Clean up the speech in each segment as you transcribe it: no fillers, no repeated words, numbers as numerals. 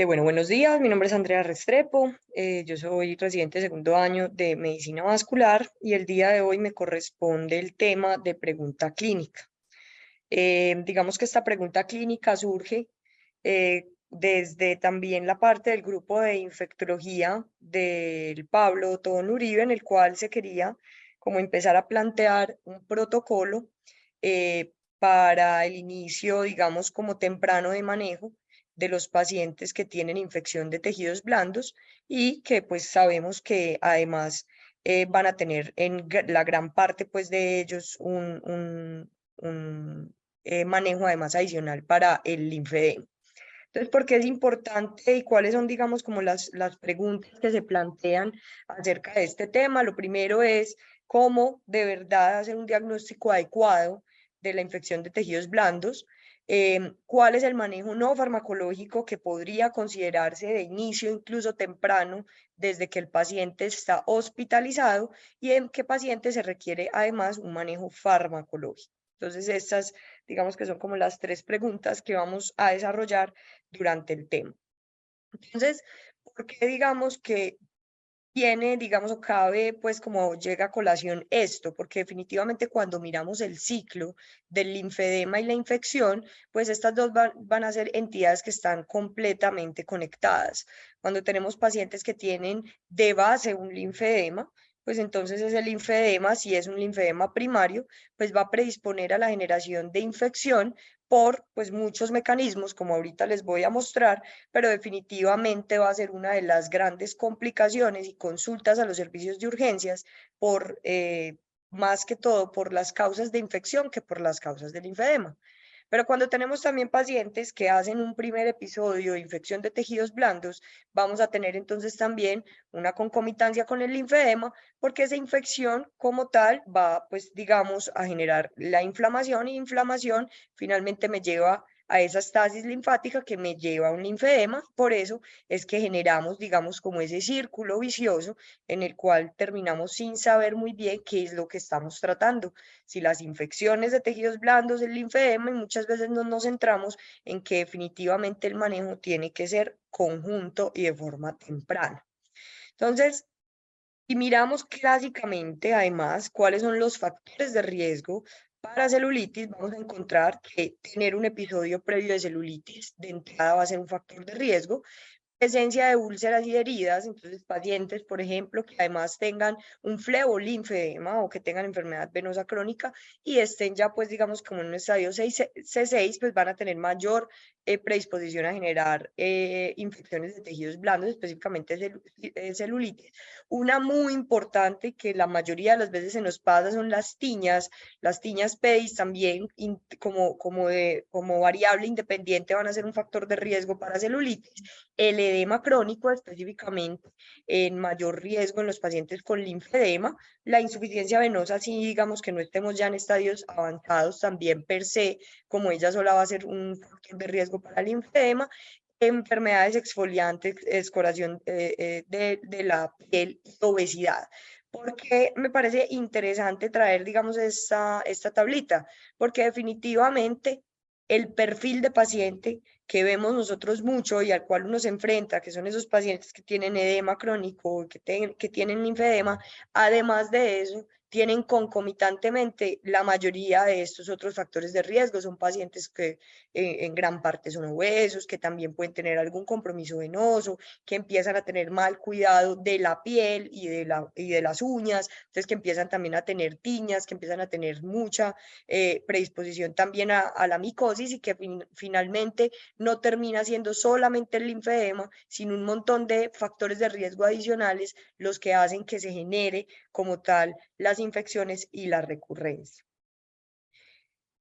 Bueno, buenos días, mi nombre es Andrea Restrepo, yo soy residente de segundo año de medicina vascular y el día de hoy me corresponde el tema de pregunta clínica. Digamos que esta pregunta clínica surge desde también la parte del grupo de infectología del Pablo Tobón Uribe, en el cual se quería como empezar a plantear un protocolo para el inicio, digamos, como temprano de manejo de los pacientes que tienen infección de tejidos blandos y que pues sabemos que además van a tener en la gran parte pues de ellos un manejo además adicional para el linfedema. Entonces, ¿por qué es importante y cuáles son, digamos, como las preguntas que se plantean acerca de este tema? Lo primero es cómo de verdad hacer un diagnóstico adecuado de la infección de tejidos blandos, cuál es el manejo no farmacológico que podría considerarse de inicio, incluso temprano, desde que el paciente está hospitalizado y en qué paciente se requiere además un manejo farmacológico. Entonces, estas, digamos que son como las tres preguntas que vamos a desarrollar durante el tema. Entonces, ¿por qué digamos que tiene, digamos, o cabe, pues como llega a colación esto? Porque definitivamente cuando miramos el ciclo del linfedema y la infección, pues estas dos van a ser entidades que están completamente conectadas. Cuando tenemos pacientes que tienen de base un linfedema, pues entonces ese linfedema, si es un linfedema primario, pues va a predisponer a la generación de infección por pues muchos mecanismos, como ahorita les voy a mostrar, pero definitivamente va a ser una de las grandes complicaciones y consultas a los servicios de urgencias por, más que todo, por las causas de infección que por las causas del linfedema. Pero cuando tenemos también pacientes que hacen un primer episodio de infección de tejidos blandos, vamos a tener entonces también una concomitancia con el linfedema, porque esa infección como tal va, pues digamos, a generar la inflamación y inflamación finalmente me lleva a esa estasis linfática que me lleva a un linfedema. Por eso es que generamos, digamos, como ese círculo vicioso en el cual terminamos sin saber muy bien qué es lo que estamos tratando. Si las infecciones de tejidos blandos, el linfedema, y muchas veces no nos centramos en que definitivamente el manejo tiene que ser conjunto y de forma temprana. Entonces, y miramos clásicamente, además, cuáles son los factores de riesgo para celulitis, vamos a encontrar que tener un episodio previo de celulitis de entrada va a ser un factor de riesgo. Presencia de úlceras y heridas, entonces pacientes, por ejemplo, que además tengan un flebolinfedema o que tengan enfermedad venosa crónica y estén ya, pues, digamos, como en un estadio 6, C6, pues van a tener mayor predisposición a generar infecciones de tejidos blandos, específicamente celulitis. Una muy importante que la mayoría de las veces se nos pasa son las tiñas PEDIS también como variable independiente van a ser un factor de riesgo para celulitis. El edema crónico específicamente en mayor riesgo en los pacientes con linfedema, la insuficiencia venosa, si digamos que no estemos ya en estadios avanzados, también per se, como ella sola va a ser un factor de riesgo para el linfedema, enfermedades exfoliantes, escoración de la piel y obesidad. ¿Por qué me parece interesante traer, digamos, esta tablita? Porque definitivamente el perfil de paciente que vemos nosotros mucho y al cual uno se enfrenta, que son esos pacientes que tienen edema crónico, que tienen linfedema, además de eso, tienen concomitantemente la mayoría de estos otros factores de riesgo. Son pacientes que en gran parte son obesos, que también pueden tener algún compromiso venoso, que empiezan a tener mal cuidado de la piel y de las uñas, entonces que empiezan también a tener tiñas, que empiezan a tener mucha predisposición también a la micosis y que finalmente no termina siendo solamente el linfedema, sino un montón de factores de riesgo adicionales los que hacen que se genere como tal las infecciones y la recurrencia.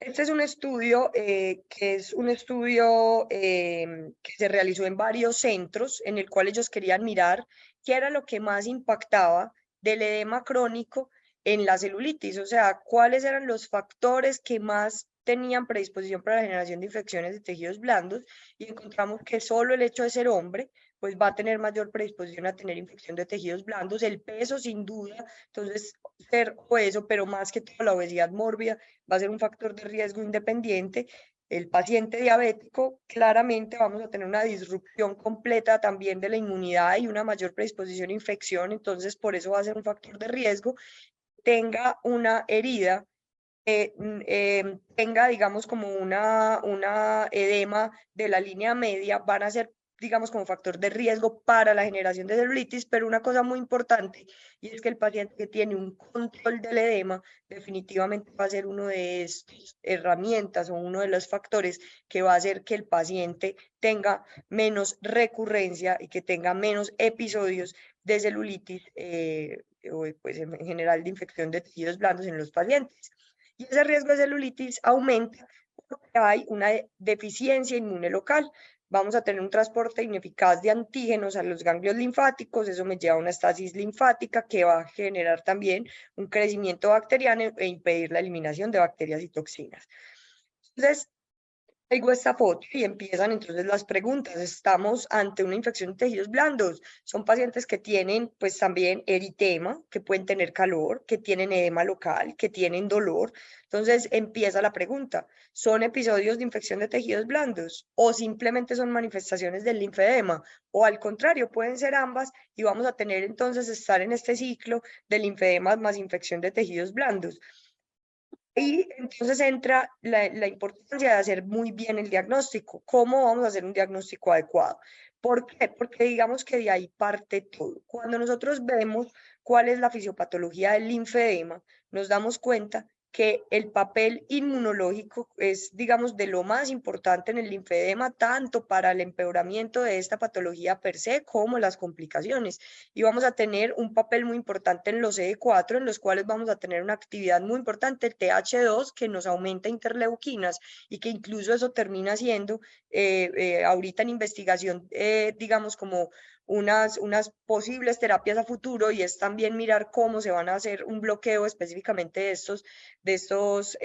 Este es un estudio que es un estudio que se realizó en varios centros en el cual ellos querían mirar qué era lo que más impactaba del edema crónico en la celulitis, o sea, cuáles eran los factores que más tenían predisposición para la generación de infecciones de tejidos blandos y encontramos que solo el hecho de ser hombre pues va a tener mayor predisposición a tener infección de tejidos blandos, el peso sin duda, entonces ser obeso, pero más que todo la obesidad mórbida va a ser un factor de riesgo independiente. el paciente diabético, claramente vamos a tener una disrupción completa también de la inmunidad y una mayor predisposición a infección, entonces por eso va a ser un factor de riesgo. Tenga una herida, tenga, digamos, como una edema de la línea media, van a ser, digamos, como factor de riesgo para la generación de celulitis, pero una cosa muy importante, y es que el paciente que tiene un control del edema, definitivamente va a ser uno de estas herramientas o uno de los factores que va a hacer que el paciente tenga menos recurrencia y que tenga menos episodios de celulitis, o pues en general de infección de tejidos blandos en los pacientes. Y ese riesgo de celulitis aumenta porque hay una deficiencia inmune local. Vamos a tener un transporte ineficaz de antígenos a los ganglios linfáticos, eso me lleva a una estasis linfática que va a generar también un crecimiento bacteriano e impedir la eliminación de bacterias y toxinas. Entonces, traigo esta foto y empiezan entonces las preguntas. Estamos ante una infección de tejidos blandos. Son pacientes que tienen pues también eritema, que pueden tener calor, que tienen edema local, que tienen dolor. Entonces empieza la pregunta. ¿Son episodios de infección de tejidos blandos o simplemente son manifestaciones del linfedema? O al contrario, pueden ser ambas y vamos a tener entonces estar en este ciclo de linfedema más infección de tejidos blandos. Y entonces entra la importancia de hacer muy bien el diagnóstico. ¿Cómo vamos a hacer un diagnóstico adecuado? ¿Por qué? Porque digamos que de ahí parte todo. Cuando nosotros vemos cuál es la fisiopatología del linfedema, nos damos cuenta que el papel inmunológico es, digamos, de lo más importante en el linfedema, tanto para el empeoramiento de esta patología per se como las complicaciones. Y vamos a tener un papel muy importante en los CD4, en los cuales vamos a tener una actividad muy importante, el TH2, que nos aumenta interleuquinas y que incluso eso termina siendo ahorita en investigación, digamos, como unas posibles terapias a futuro, y es también mirar cómo se van a hacer un bloqueo específicamente de estos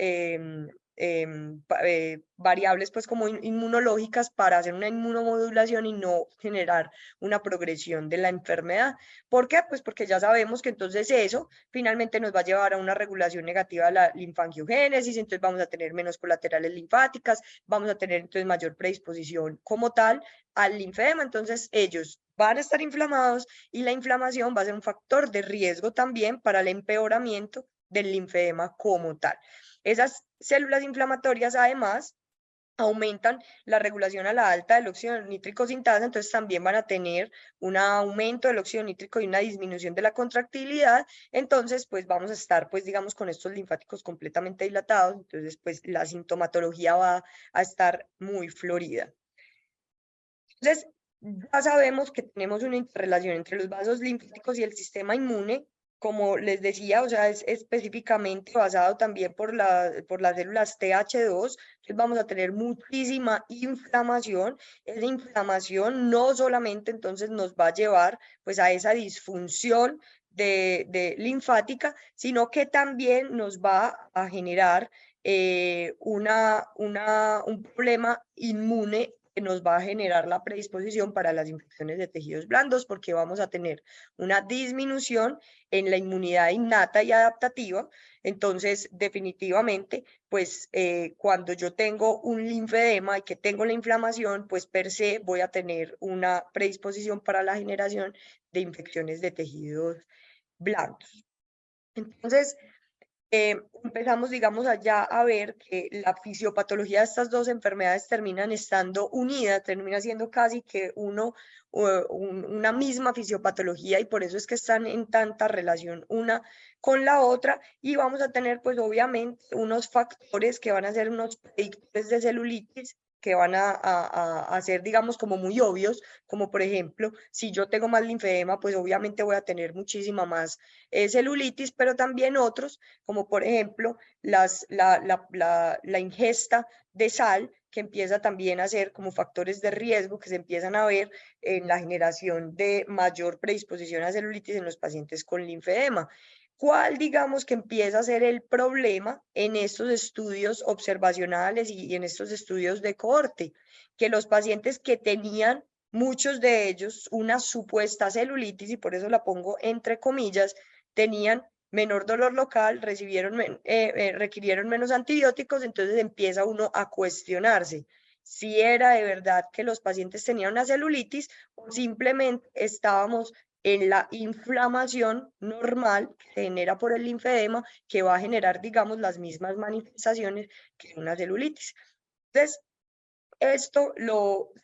variables pues como inmunológicas para hacer una inmunomodulación y no generar una progresión de la enfermedad. ¿Por qué? Pues porque ya sabemos que entonces eso finalmente nos va a llevar a una regulación negativa de la linfangiogénesis, entonces vamos a tener menos colaterales linfáticas, vamos a tener entonces mayor predisposición como tal al linfedema, entonces ellos van a estar inflamados y la inflamación va a ser un factor de riesgo también para el empeoramiento del linfedema como tal. Esas células inflamatorias además aumentan la regulación a la alta del óxido nítrico sintasa, entonces también van a tener un aumento del óxido nítrico y una disminución de la contractilidad, entonces pues vamos a estar pues digamos con estos linfáticos completamente dilatados, entonces pues la sintomatología va a estar muy florida. Entonces, ya sabemos que tenemos una interrelación entre los vasos linfáticos y el sistema inmune, como les decía, o sea, es específicamente basado también por las células TH2, entonces vamos a tener muchísima inflamación. Esa inflamación no solamente entonces nos va a llevar pues a esa disfunción de linfática, sino que también nos va a generar un problema inmune que nos va a generar la predisposición para las infecciones de tejidos blandos, porque vamos a tener una disminución en la inmunidad innata y adaptativa. Entonces, definitivamente, pues cuando yo tengo un linfedema y que tengo la inflamación, pues per se voy a tener una predisposición para la generación de infecciones de tejidos blandos. Entonces, empezamos, digamos, allá a ver que la fisiopatología de estas dos enfermedades terminan estando unidas, termina siendo casi que una misma fisiopatología, y por eso es que están en tanta relación una con la otra, y vamos a tener pues obviamente unos factores que van a ser unos predictores de celulitis que van a ser, digamos, como muy obvios, como por ejemplo, si yo tengo más linfedema, pues obviamente voy a tener muchísima más celulitis, pero también otros, como por ejemplo la ingesta de sal, que empieza también a ser como factores de riesgo que se empiezan a ver en la generación de mayor predisposición a celulitis en los pacientes con linfedema. ¿Cuál, digamos, que empieza a ser el problema en estos estudios observacionales y en estos estudios de cohorte? Que los pacientes que tenían, muchos de ellos, una supuesta celulitis, y por eso la pongo entre comillas, tenían menor dolor local, requirieron menos antibióticos, entonces empieza uno a cuestionarse si era de verdad que los pacientes tenían una celulitis o simplemente estábamos en la inflamación normal que se genera por el linfedema, que va a generar, digamos, las mismas manifestaciones que una celulitis. Entonces, esto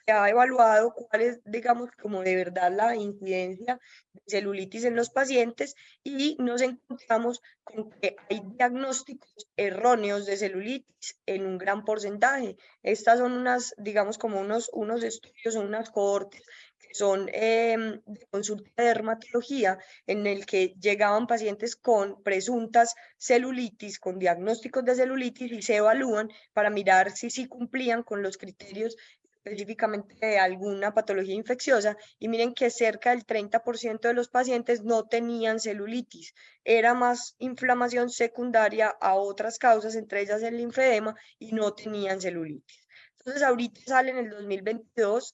se ha evaluado cuál es, digamos, como de verdad la incidencia de celulitis en los pacientes y nos encontramos con que hay diagnósticos erróneos de celulitis en un gran porcentaje. Estas son unas, digamos, como unos estudios, son unas cohortes que son de consulta de dermatología en el que llegaban pacientes con presuntas celulitis, con diagnósticos de celulitis y se evalúan para mirar si sí cumplían con los criterios específicamente de alguna patología infecciosa y miren que cerca del 30% de los pacientes no tenían celulitis, era más inflamación secundaria a otras causas, entre ellas el linfedema, y no tenían celulitis. Entonces, ahorita sale en el 2022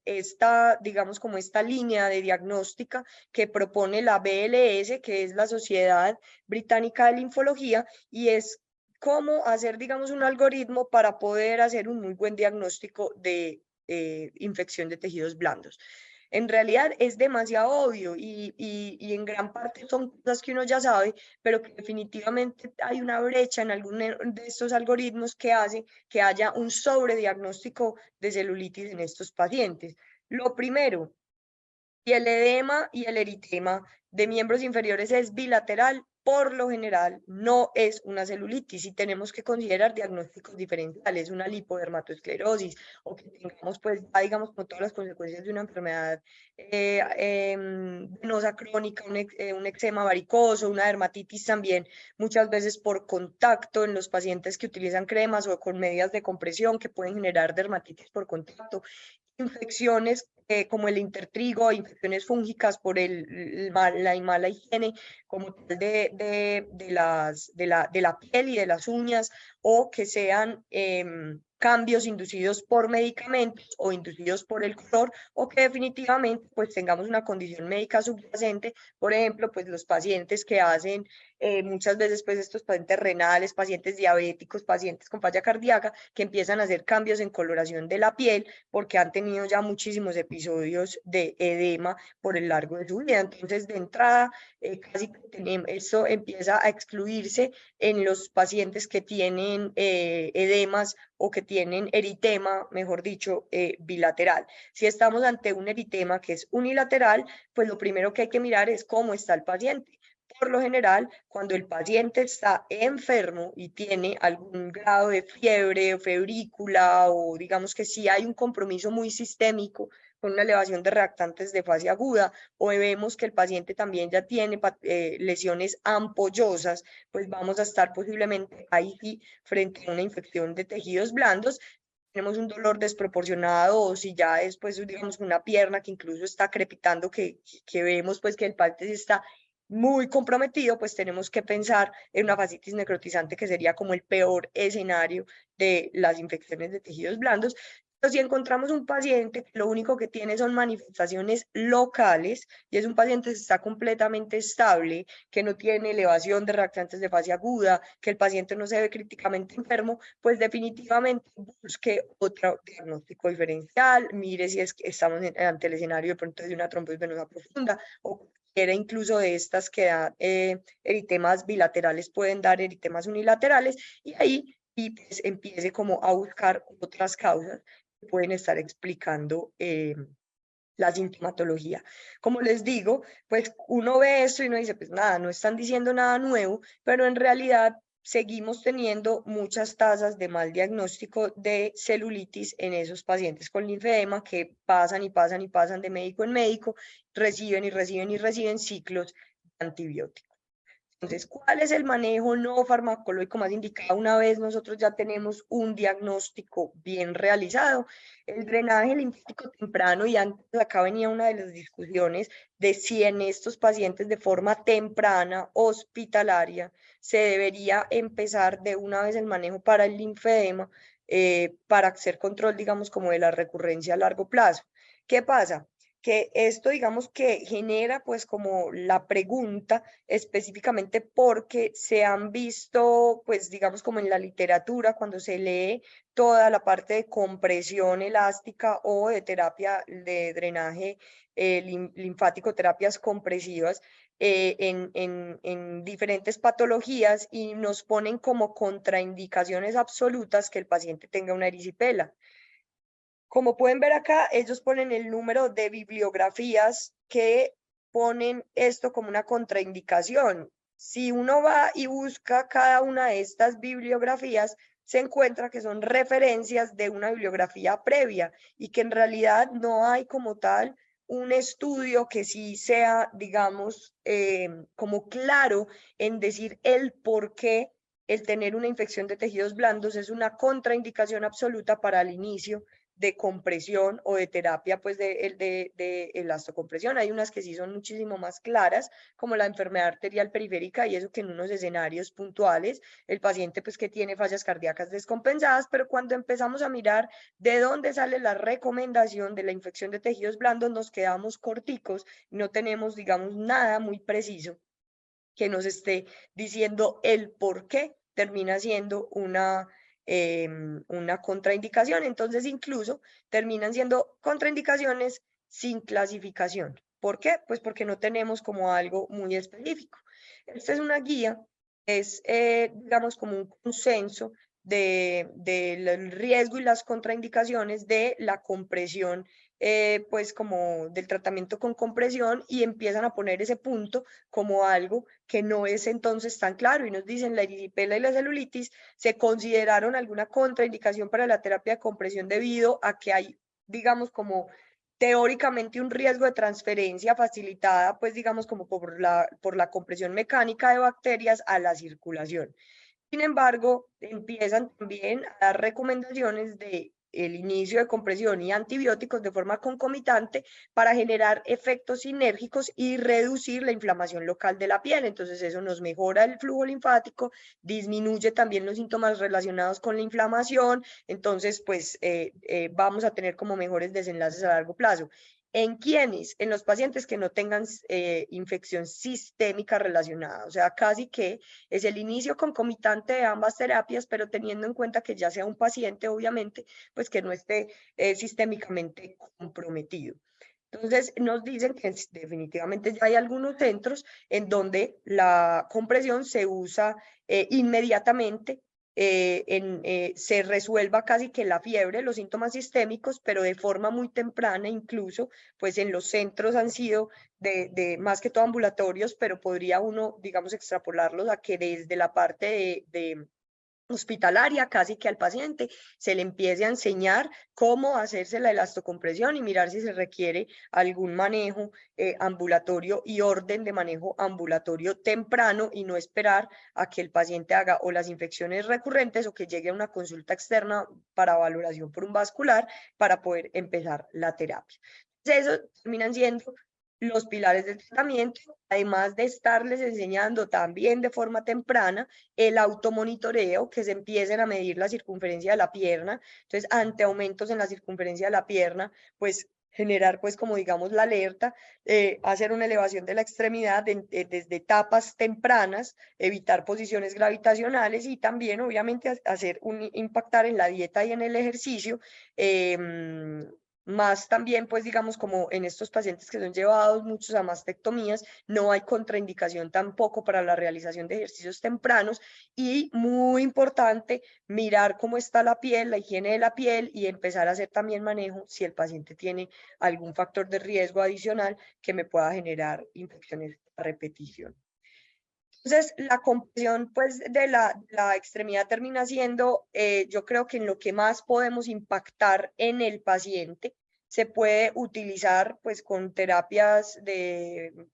esta, digamos, como esta línea de diagnóstica que propone la BLS, que es la Sociedad Británica de Linfología, y es cómo hacer, digamos, un algoritmo para poder hacer un muy buen diagnóstico de infección de tejidos blandos. En realidad es demasiado obvio y en gran parte son cosas que uno ya sabe, pero que definitivamente hay una brecha en alguno de estos algoritmos que hace que haya un sobrediagnóstico de celulitis en estos pacientes. Lo primero, si el edema y el eritema de miembros inferiores es bilateral, por lo general no es una celulitis y tenemos que considerar diagnósticos diferenciales, una lipodermatoesclerosis o que tengamos pues digamos con todas las consecuencias de una enfermedad venosa crónica, un eczema varicoso, una dermatitis también muchas veces por contacto en los pacientes que utilizan cremas o con medidas de compresión que pueden generar dermatitis por contacto, infecciones como el intertrigo, infecciones fúngicas por la mala higiene como tal de la piel y de las uñas, o que sean cambios inducidos por medicamentos o inducidos por el color, o que definitivamente pues tengamos una condición médica subyacente, por ejemplo, pues los pacientes que hacen muchas veces pues estos pacientes renales, pacientes diabéticos, pacientes con falla cardíaca, que empiezan a hacer cambios en coloración de la piel porque han tenido ya muchísimos episodios de edema por el largo de su vida. Entonces, de entrada, casi tenemos, esto empieza a excluirse en los pacientes que tienen edemas o que tienen eritema, mejor dicho, bilateral. Si estamos ante un eritema que es unilateral, pues lo primero que hay que mirar es cómo está el paciente. Por lo general, cuando el paciente está enfermo y tiene algún grado de fiebre o febrícula, o digamos que sí hay un compromiso muy sistémico con una elevación de reactantes de fase aguda, o vemos que el paciente también ya tiene lesiones ampollosas, pues vamos a estar posiblemente ahí sí frente a una infección de tejidos blandos. Tenemos un dolor desproporcionado, o si ya es pues digamos una pierna que incluso está crepitando, que vemos pues que el paciente está muy comprometido, pues tenemos que pensar en una fascitis necrotizante, que sería como el peor escenario de las infecciones de tejidos blandos. Pero si encontramos un paciente que lo único que tiene son manifestaciones locales y es un paciente que está completamente estable, que no tiene elevación de reactantes de fase aguda, que el paciente no se ve críticamente enfermo, pues definitivamente busque otro diagnóstico diferencial, mire si es que estamos ante el escenario de pronto de una trombosis venosa profunda, o era incluso de estas que dan eritemas bilaterales, pueden dar eritemas unilaterales, y ahí y pues empiece como a buscar otras causas que pueden estar explicando la sintomatología. Como les digo, pues uno ve esto y uno dice, pues nada, no están diciendo nada nuevo, pero en realidad seguimos teniendo muchas tasas de mal diagnóstico de celulitis en esos pacientes con linfedema que pasan y pasan y pasan de médico en médico, reciben y reciben y reciben ciclos de antibióticos. Entonces, ¿cuál es el manejo no farmacológico más indicado una vez nosotros ya tenemos un diagnóstico bien realizado? El drenaje linfático temprano, y antes acá venía una de las discusiones de si en estos pacientes de forma temprana, hospitalaria, se debería empezar de una vez el manejo para el linfedema, para hacer control, digamos, como de la recurrencia a largo plazo. ¿Qué pasa? que esto digamos que genera pues como la pregunta específicamente porque se han visto pues digamos como en la literatura cuando se lee toda la parte de compresión elástica o de terapia de drenaje linfático, terapias compresivas en diferentes patologías y nos ponen como contraindicaciones absolutas que el paciente tenga una erisipela. Como pueden ver acá, ellos ponen el número de bibliografías que ponen esto como una contraindicación. Si uno va y busca cada una de estas bibliografías, se encuentra que son referencias de una bibliografía previa y que en realidad no hay como tal un estudio que sí sea, digamos, como claro en decir el por qué el tener una infección de tejidos blandos es una contraindicación absoluta para el inicio de compresión o de terapia pues de elastocompresión. Hay unas que sí son muchísimo más claras, como la enfermedad arterial periférica y eso que en unos escenarios puntuales el paciente pues que tiene fallas cardíacas descompensadas, pero cuando empezamos a mirar de dónde sale la recomendación de la infección de tejidos blandos nos quedamos corticos, no tenemos digamos nada muy preciso que nos esté diciendo el por qué termina siendo una contraindicación. Entonces, incluso terminan siendo contraindicaciones sin clasificación. ¿Por qué? Pues porque no tenemos como algo muy específico. Esta es una guía, es, digamos, como un consenso del riesgo y las contraindicaciones de la compresión, pues como del tratamiento con compresión y empiezan a poner ese punto como algo que no es entonces tan claro y nos dicen la erisipela y la celulitis se consideraron alguna contraindicación para la terapia de compresión debido a que hay, digamos, como teóricamente un riesgo de transferencia facilitada, pues digamos como por la compresión mecánica de bacterias a la circulación. Sin embargo, empiezan también a dar recomendaciones de el inicio de compresión y antibióticos de forma concomitante para generar efectos sinérgicos y reducir la inflamación local de la piel. Entonces eso nos mejora el flujo linfático, disminuye también los síntomas relacionados con la inflamación, entonces pues vamos a tener como mejores desenlaces a largo plazo. ¿En quiénes? En los pacientes que no tengan infección sistémica relacionada, o sea, casi que es el inicio concomitante de ambas terapias, pero teniendo en cuenta que ya sea un paciente, obviamente, pues que no esté sistémicamente comprometido. Entonces, nos dicen que definitivamente ya hay algunos centros en donde la compresión se usa inmediatamente, se resuelva casi que la fiebre, los síntomas sistémicos, pero de forma muy temprana, incluso, pues en los centros han sido más que todo ambulatorios, pero podría uno, digamos, extrapolarlos a que desde la parte de hospitalaria, casi que al paciente, se le empiece a enseñar cómo hacerse la elastocompresión y mirar si se requiere algún manejo ambulatorio y orden de manejo ambulatorio temprano y no esperar a que el paciente haga o las infecciones recurrentes o que llegue a una consulta externa para valoración por un vascular para poder empezar la terapia. Entonces, eso terminan siendo los pilares del tratamiento, además de estarles enseñando también de forma temprana el automonitoreo, que se empiecen a medir la circunferencia de la pierna. Entonces, ante aumentos en la circunferencia de la pierna, pues generar pues como digamos la alerta, hacer una elevación de la extremidad desde etapas tempranas, evitar posiciones gravitacionales y también obviamente hacer impactar en la dieta y en el ejercicio, más también, pues digamos, como en estos pacientes que son llevados muchos a mastectomías, no hay contraindicación tampoco para la realización de ejercicios tempranos y muy importante, mirar cómo está la piel, la higiene de la piel y empezar a hacer también manejo si el paciente tiene algún factor de riesgo adicional que me pueda generar infecciones a repetición. Entonces, la compresión pues, de la extremidad termina siendo, yo creo que en lo que más podemos impactar en el paciente, se puede utilizar pues, con terapias de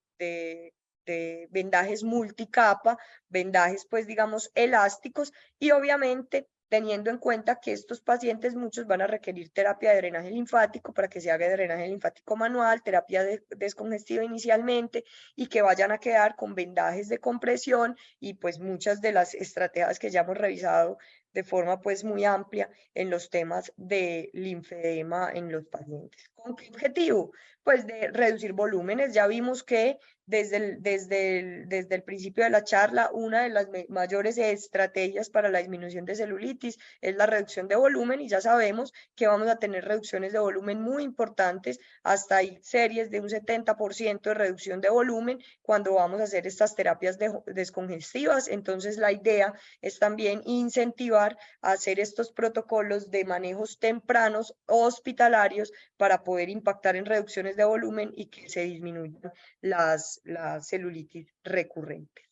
vendajes multicapa, vendajes pues digamos elásticos y obviamente teniendo en cuenta que estos pacientes muchos van a requerir terapia de drenaje linfático para que se haga drenaje linfático manual, terapia descongestiva inicialmente, y que vayan a quedar con vendajes de compresión y pues muchas de las estrategias que ya hemos revisado de forma pues muy amplia en los temas de linfedema en los pacientes. ¿Con qué objetivo? Pues de reducir volúmenes. Ya vimos que desde el principio de la charla, una de las mayores estrategias para la disminución de celulitis es la reducción de volumen, y ya sabemos que vamos a tener reducciones de volumen muy importantes, hasta hay series de un 70% de reducción de volumen cuando vamos a hacer estas terapias descongestivas. Entonces la idea es también incentivar a hacer estos protocolos de manejos tempranos hospitalarios para poder impactar en reducciones de volumen y que se disminuyan las celulitis recurrentes.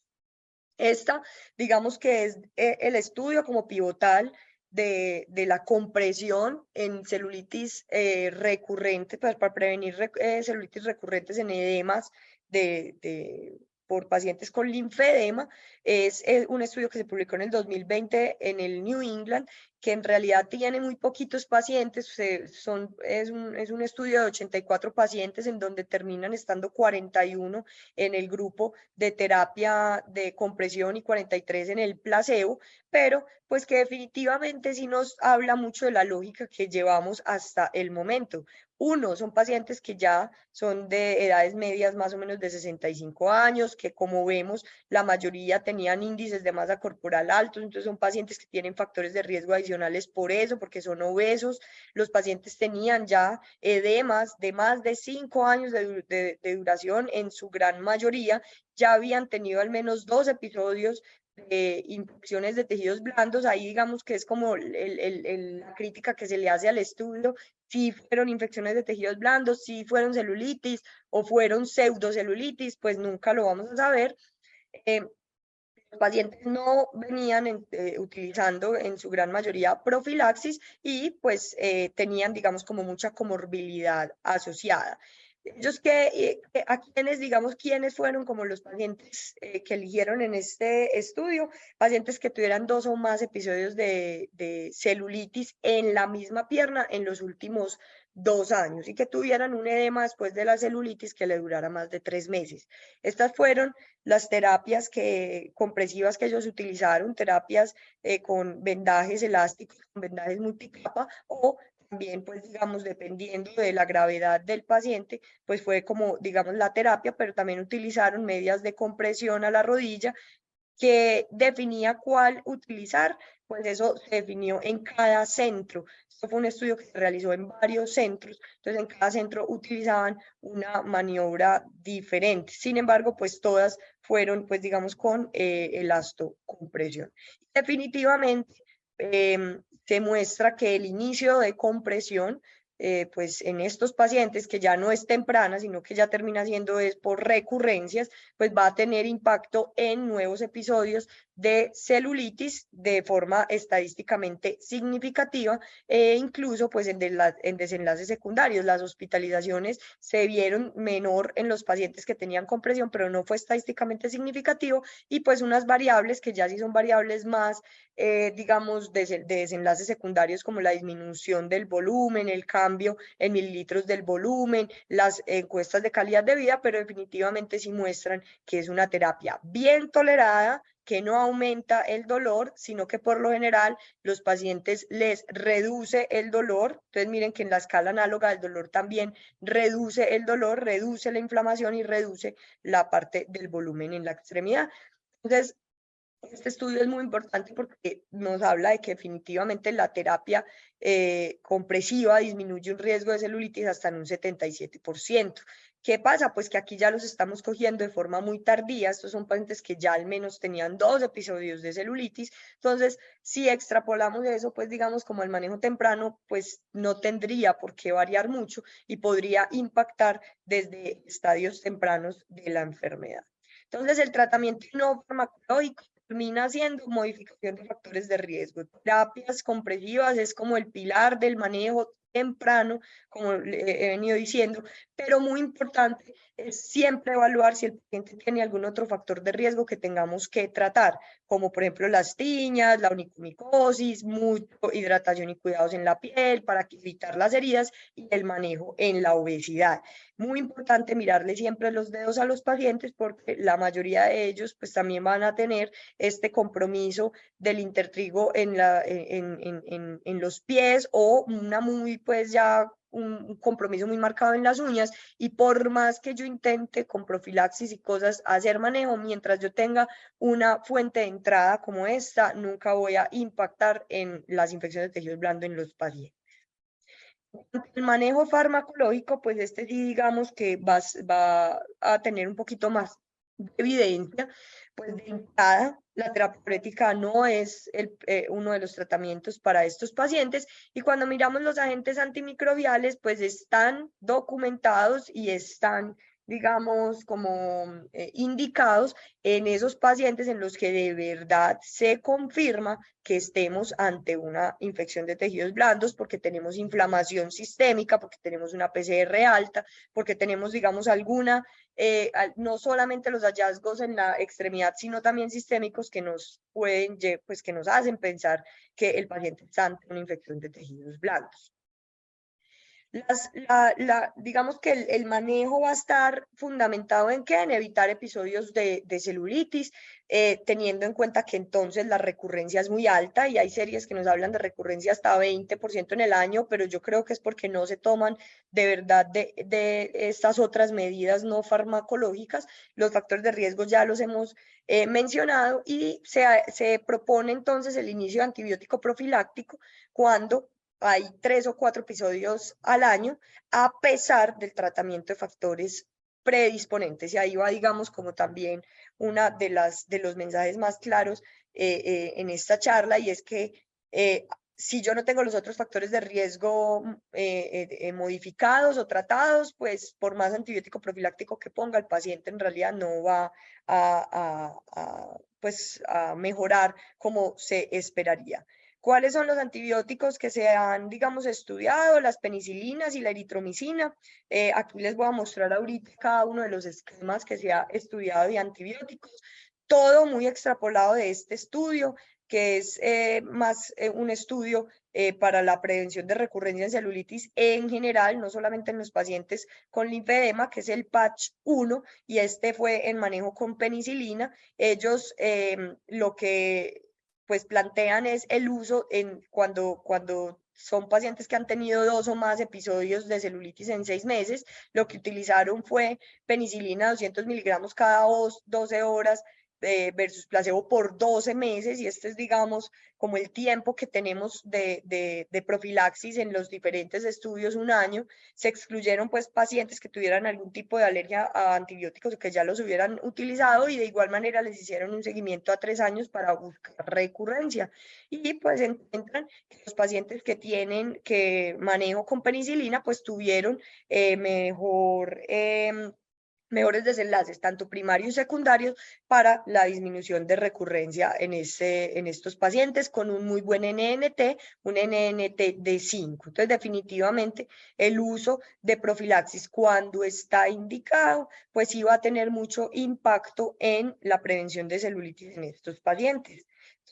Esta, digamos que es el estudio como pivotal de la compresión en celulitis recurrente, para prevenir celulitis recurrentes en edemas por pacientes con linfedema. Es un estudio que se publicó en el 2020 en el New England, que en realidad tiene muy poquitos pacientes. Es un estudio de 84 pacientes en donde terminan estando 41 en el grupo de terapia de compresión y 43 en el placebo, pero pues que definitivamente sí nos habla mucho de la lógica que llevamos hasta el momento. Uno, son pacientes que ya son de edades medias más o menos de 65 años, que como vemos, la mayoría tenían índices de masa corporal altos, entonces son pacientes que tienen factores de riesgo adicionales por eso, porque son obesos. Los pacientes tenían ya edemas de más de 5 años de duración en su gran mayoría, ya habían tenido al menos 2 episodios de infecciones de tejidos blandos. Ahí digamos que es como la crítica que se le hace al estudio: si fueron infecciones de tejidos blandos, si fueron celulitis o fueron pseudocelulitis, pues nunca lo vamos a saber. Los pacientes no venían utilizando en su gran mayoría profilaxis, y pues tenían, digamos, como mucha comorbilidad asociada. Ellos a quienes, digamos, quiénes fueron como los pacientes que eligieron en este estudio: pacientes que tuvieran 2 o más episodios de celulitis en la misma pierna en los últimos 2 años, y que tuvieran un edema después de la celulitis que le durara más de 3 meses. Estas fueron las terapias compresivas que ellos utilizaron: terapias con vendajes elásticos, con vendajes multicapa, o también, pues digamos, dependiendo de la gravedad del paciente, pues fue como, digamos, la terapia, pero también utilizaron medidas de compresión a la rodilla. Que definía cuál utilizar, pues eso se definió en cada centro. Esto fue un estudio que se realizó en varios centros, entonces en cada centro utilizaban una maniobra diferente. Sin embargo, pues todas fueron, pues digamos, con elastocompresión. Definitivamente se muestra que el inicio de compresión, pues en estos pacientes, que ya no es temprana, sino que ya termina siendo es por recurrencias, pues va a tener impacto en nuevos episodios de celulitis de forma estadísticamente significativa, e incluso pues en desenlaces secundarios. Las hospitalizaciones se vieron menor en los pacientes que tenían compresión, pero no fue estadísticamente significativo, y pues unas variables que ya sí son variables más, digamos, de desenlaces secundarios, como la disminución del volumen, el cambio en mililitros del volumen, las encuestas de calidad de vida, pero definitivamente sí muestran que es una terapia bien tolerada, que no aumenta el dolor, sino que por lo general los pacientes les reduce el dolor. Entonces miren que en la escala análoga del dolor también reduce el dolor, reduce la inflamación y reduce la parte del volumen en la extremidad. Entonces, este estudio es muy importante porque nos habla de que definitivamente la terapia compresiva disminuye un riesgo de celulitis hasta en un 77%. ¿Qué pasa? Pues que aquí ya los estamos cogiendo de forma muy tardía. Estos son pacientes que ya al menos tenían 2 episodios de celulitis. Entonces, si extrapolamos eso, pues digamos, como el manejo temprano, pues no tendría por qué variar mucho y podría impactar desde estadios tempranos de la enfermedad. Entonces, el tratamiento no farmacológico termina siendo modificación de factores de riesgo. Terapias compresivas es como el pilar del manejo temprano, como le he venido diciendo, pero muy importante es siempre evaluar si el paciente tiene algún otro factor de riesgo que tengamos que tratar, como por ejemplo las tiñas, la onicomicosis, mucha hidratación y cuidados en la piel para evitar las heridas y el manejo en la obesidad. Muy importante mirarle siempre los dedos a los pacientes porque la mayoría de ellos pues también van a tener este compromiso del intertrigo en los pies o una muy pues ya un compromiso muy marcado en las uñas y por más que yo intente con profilaxis y cosas hacer manejo, mientras yo tenga una fuente de entrada como esta, nunca voy a impactar en las infecciones de tejidos blandos en los pacientes. El manejo farmacológico, pues este sí digamos que va a tener un poquito más de evidencia, pues de entrada la terapia diurética no es uno de los tratamientos para estos pacientes y cuando miramos los agentes antimicrobiales, pues están documentados y están digamos, como indicados en esos pacientes en los que de verdad se confirma que estemos ante una infección de tejidos blandos porque tenemos inflamación sistémica, porque tenemos una PCR alta, porque tenemos, digamos, no solamente los hallazgos en la extremidad, sino también sistémicos que nos pueden, pues que nos hacen pensar que el paciente está ante una infección de tejidos blandos. Digamos que el manejo va a estar fundamentado en qué, en evitar episodios de celulitis, teniendo en cuenta que entonces la recurrencia es muy alta y hay series que nos hablan de recurrencia hasta 20% en el año, pero yo creo que es porque no se toman de verdad de estas otras medidas no farmacológicas. Los factores de riesgo ya los hemos mencionado y se propone entonces el inicio de antibiótico profiláctico cuando hay 3 o 4 episodios al año, a pesar del tratamiento de factores predisponentes. Y ahí va, digamos, como también una de los mensajes más claros en esta charla, y es que si yo no tengo los otros factores de riesgo modificados o tratados, pues por más antibiótico profiláctico que ponga, el paciente en realidad no va pues, a mejorar como se esperaría. ¿Cuáles son los antibióticos que se han, digamos, estudiado? Las penicilinas y la eritromicina. Aquí les voy a mostrar ahorita cada uno de los esquemas que se ha estudiado de antibióticos. Todo muy extrapolado de este estudio, que es más un estudio para la prevención de recurrencia en celulitis en general, no solamente en los pacientes con linfedema, que es el patch 1, y este fue en manejo con penicilina. Ellos lo que pues plantean es el uso cuando son pacientes que han tenido 2 o más episodios de celulitis en 6 meses, lo que utilizaron fue penicilina 200 miligramos cada 12 horas versus placebo por 12 meses, y este es, digamos, como el tiempo que tenemos de profilaxis en los diferentes estudios, un año. Se excluyeron pues pacientes que tuvieran algún tipo de alergia a antibióticos o que ya los hubieran utilizado y de igual manera les hicieron un seguimiento a 3 años para buscar recurrencia. Y pues encuentran que los pacientes que tienen que manejo con penicilina pues tuvieron mejores desenlaces, tanto primarios y secundarios, para la disminución de recurrencia en estos pacientes con un muy buen NNT, un NNT de 5. Entonces, definitivamente, el uso de profilaxis cuando está indicado, pues sí va a tener mucho impacto en la prevención de celulitis en estos pacientes.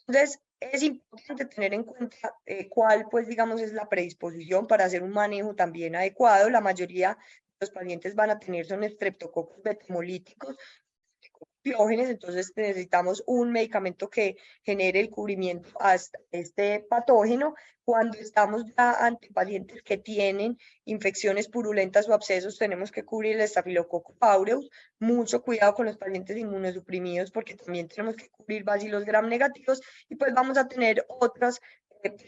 Entonces, es importante tener en cuenta cuál, pues, digamos, es la predisposición para hacer un manejo también adecuado. La mayoría los pacientes van a tener son estreptococos betamolíticos, piógenes, entonces necesitamos un medicamento que genere el cubrimiento hasta este patógeno. Cuando estamos ya ante pacientes que tienen infecciones purulentas o abscesos, tenemos que cubrir el estafilococcus aureus. Mucho cuidado con los pacientes inmunosuprimidos porque también tenemos que cubrir bacilos gram negativos y pues vamos a tener otras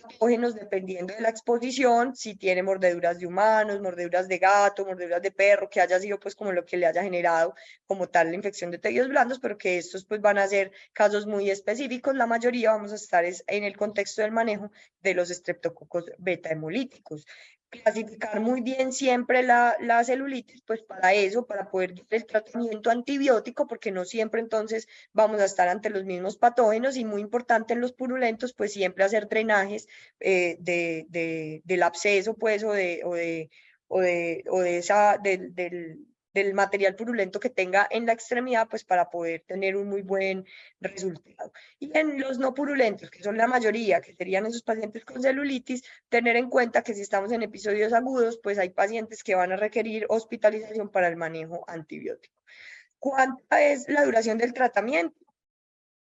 patógenos dependiendo de la exposición, si tiene mordeduras de humanos, mordeduras de gato, mordeduras de perro, que haya sido pues como lo que le haya generado como tal la infección de tejidos blandos, pero que estos pues van a ser casos muy específicos. La mayoría vamos a estar en el contexto del manejo de los estreptococos beta hemolíticos. clasificar muy bien siempre la celulitis, pues para eso, para poder dar el tratamiento antibiótico, porque no siempre entonces vamos a estar ante los mismos patógenos y muy importante en los purulentos, pues siempre hacer drenajes del absceso, pues, o de esa, del material purulento que tenga en la extremidad, pues para poder tener un muy buen resultado. Y en los no purulentos, que son la mayoría, que serían esos pacientes con celulitis, tener en cuenta que si estamos en episodios agudos, pues hay pacientes que van a requerir hospitalización para el manejo antibiótico. ¿Cuánta es la duración del tratamiento?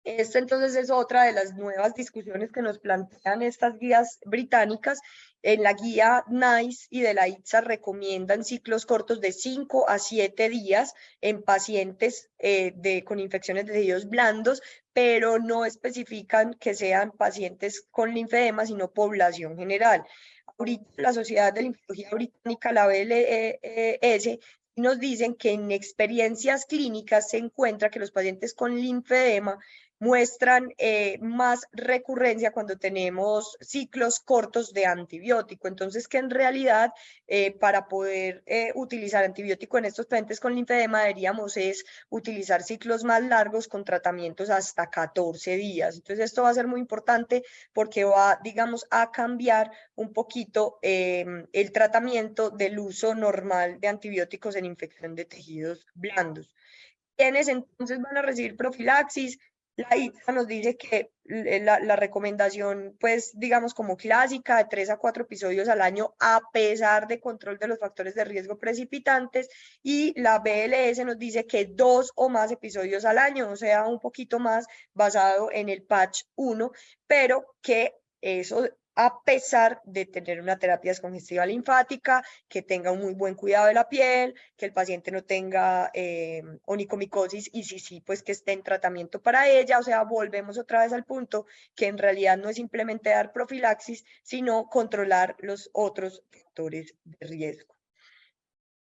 Esta entonces es otra de las nuevas discusiones que nos plantean estas guías británicas. En la guía NICE y de la ITSA recomiendan ciclos cortos de 5 a 7 días en pacientes con infecciones de tejidos blandos, pero no especifican que sean pacientes con linfedema, sino población general. Ahorita la Sociedad de Linfología Británica, la BLS, nos dicen que en experiencias clínicas se encuentra que los pacientes con linfedema muestran más recurrencia cuando tenemos ciclos cortos de antibiótico. Entonces, que en realidad para poder utilizar antibiótico en estos pacientes con linfedema deberíamos es utilizar ciclos más largos con tratamientos hasta 14 días. Entonces, esto va a ser muy importante porque va, digamos, a cambiar un poquito el tratamiento del uso normal de antibióticos en infección de tejidos blandos. ¿Quiénes entonces van a recibir profilaxis? La ITSA nos dice que la recomendación, pues digamos como clásica, de 3 a 4 episodios al año, a pesar de control de los factores de riesgo precipitantes, y la BLS nos dice que 2 o más episodios al año, o sea, un poquito más basado en el patch 1, pero que eso a pesar de tener una terapia descongestiva linfática, que tenga un muy buen cuidado de la piel, que el paciente no tenga onicomicosis y sí, pues que esté en tratamiento para ella. O sea, volvemos otra vez al punto que en realidad no es simplemente dar profilaxis, sino controlar los otros factores de riesgo.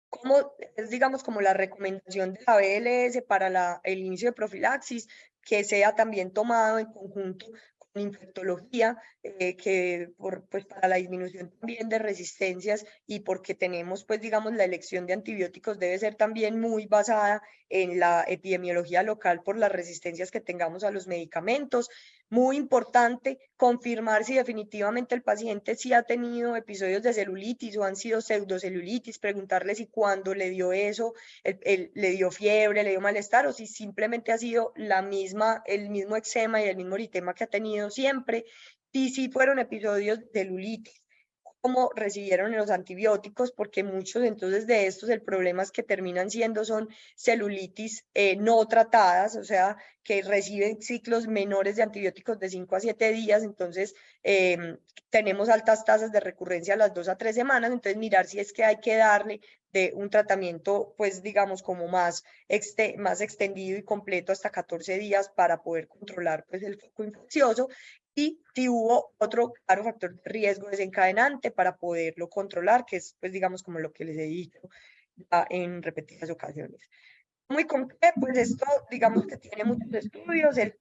¿Cómo es, digamos, como la recomendación de la BLS para el inicio de profilaxis, que sea también tomado en conjunto con infectología, pues para la disminución también de resistencias y porque tenemos, pues digamos, la elección de antibióticos debe ser también muy basada en la epidemiología local por las resistencias que tengamos a los medicamentos? Muy importante confirmar si definitivamente el paciente sí ha tenido episodios de celulitis o han sido pseudocelulitis, preguntarle si cuando le dio eso, le dio fiebre, le dio malestar, o si simplemente ha sido el mismo eczema y el mismo eritema que ha tenido siempre. Y si fueron episodios de celulitis, cómo recibieron los antibióticos, porque muchos entonces de estos el problema es que terminan siendo son celulitis no tratadas, o sea, que reciben ciclos menores de antibióticos de 5 a 7 días, entonces tenemos altas tasas de recurrencia a las 2 a 3 semanas, entonces mirar si es que hay que darle de un tratamiento, pues digamos, como más extendido y completo hasta 14 días para poder controlar pues el foco infeccioso, y si hubo otro claro factor de riesgo desencadenante para poderlo controlar, que es pues digamos como lo que les he dicho ya en repetidas ocasiones. Muy concreto, pues esto digamos que tiene muchos estudios, el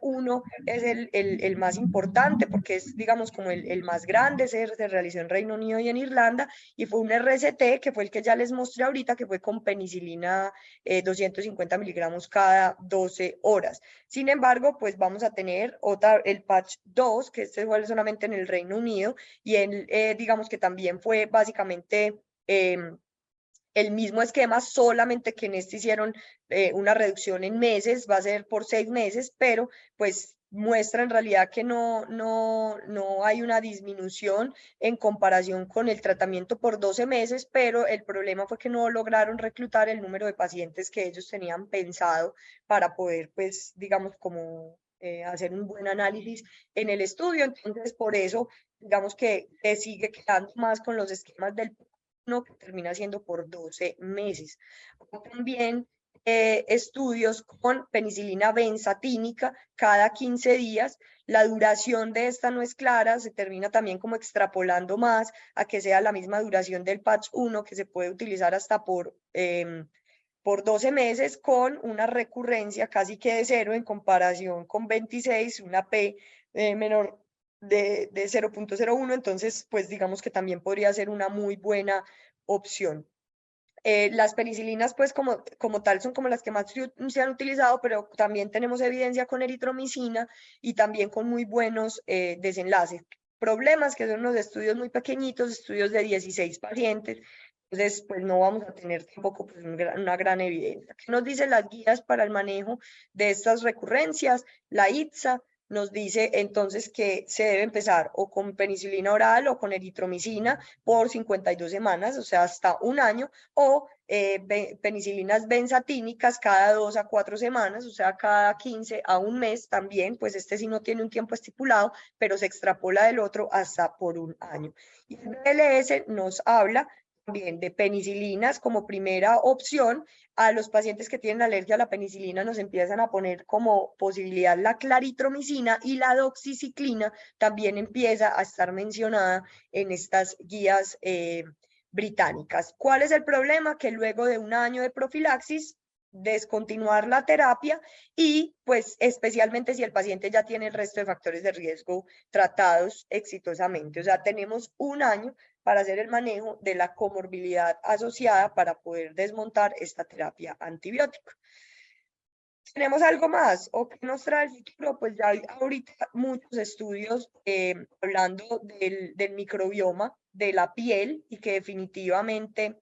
uno es el más importante porque es digamos como el más grande, se realizó en Reino Unido y en Irlanda y fue un RCT que fue el que ya les mostré ahorita, que fue con penicilina 250 miligramos cada 12 horas. Sin embargo, pues vamos a tener el patch 2, que este fue solamente en el Reino Unido y digamos que también fue básicamente el mismo esquema, solamente que en este hicieron una reducción en meses, va a ser por 6 meses, pero pues muestra en realidad que no hay una disminución en comparación con el tratamiento por 12 meses, pero el problema fue que no lograron reclutar el número de pacientes que ellos tenían pensado para poder, pues, digamos, como hacer un buen análisis en el estudio. Entonces, por eso, digamos que sigue quedando más con los esquemas del que termina siendo por 12 meses. También estudios con penicilina benzatínica cada 15 días. La duración de esta no es clara, se termina también como extrapolando más a que sea la misma duración del patch 1, que se puede utilizar hasta por 12 meses, con una recurrencia casi que de cero en comparación con 26, una P menor de 0,01, entonces pues digamos que también podría ser una muy buena opción. Las penicilinas, pues como tal, son como las que más se han utilizado, pero también tenemos evidencia con eritromicina y también con muy buenos desenlaces. Problemas que son los estudios muy pequeñitos, estudios de 16 pacientes, entonces pues no vamos a tener tampoco pues, una gran evidencia. ¿Qué nos dicen las guías para el manejo de estas recurrencias? La ITSA nos dice entonces que se debe empezar o con penicilina oral o con eritromicina por 52 semanas, o sea, hasta un año, o penicilinas benzatínicas cada 2 a 4 semanas, o sea, cada 15 a un mes también, pues este sí no tiene un tiempo estipulado, pero se extrapola del otro hasta por un año. Y el BLS nos habla también de penicilinas como primera opción. A los pacientes que tienen alergia a la penicilina nos empiezan a poner como posibilidad la claritromicina, y la doxiciclina también empieza a estar mencionada en estas guías británicas. ¿Cuál es el problema? Que luego de un año de profilaxis, descontinuar la terapia, y pues especialmente si el paciente ya tiene el resto de factores de riesgo tratados exitosamente. O sea, tenemos un año para hacer el manejo de la comorbilidad asociada para poder desmontar esta terapia antibiótica. ¿Tenemos algo más? ¿O qué nos trae el futuro? Pues ya hay ahorita muchos estudios hablando del microbioma de la piel, y que definitivamente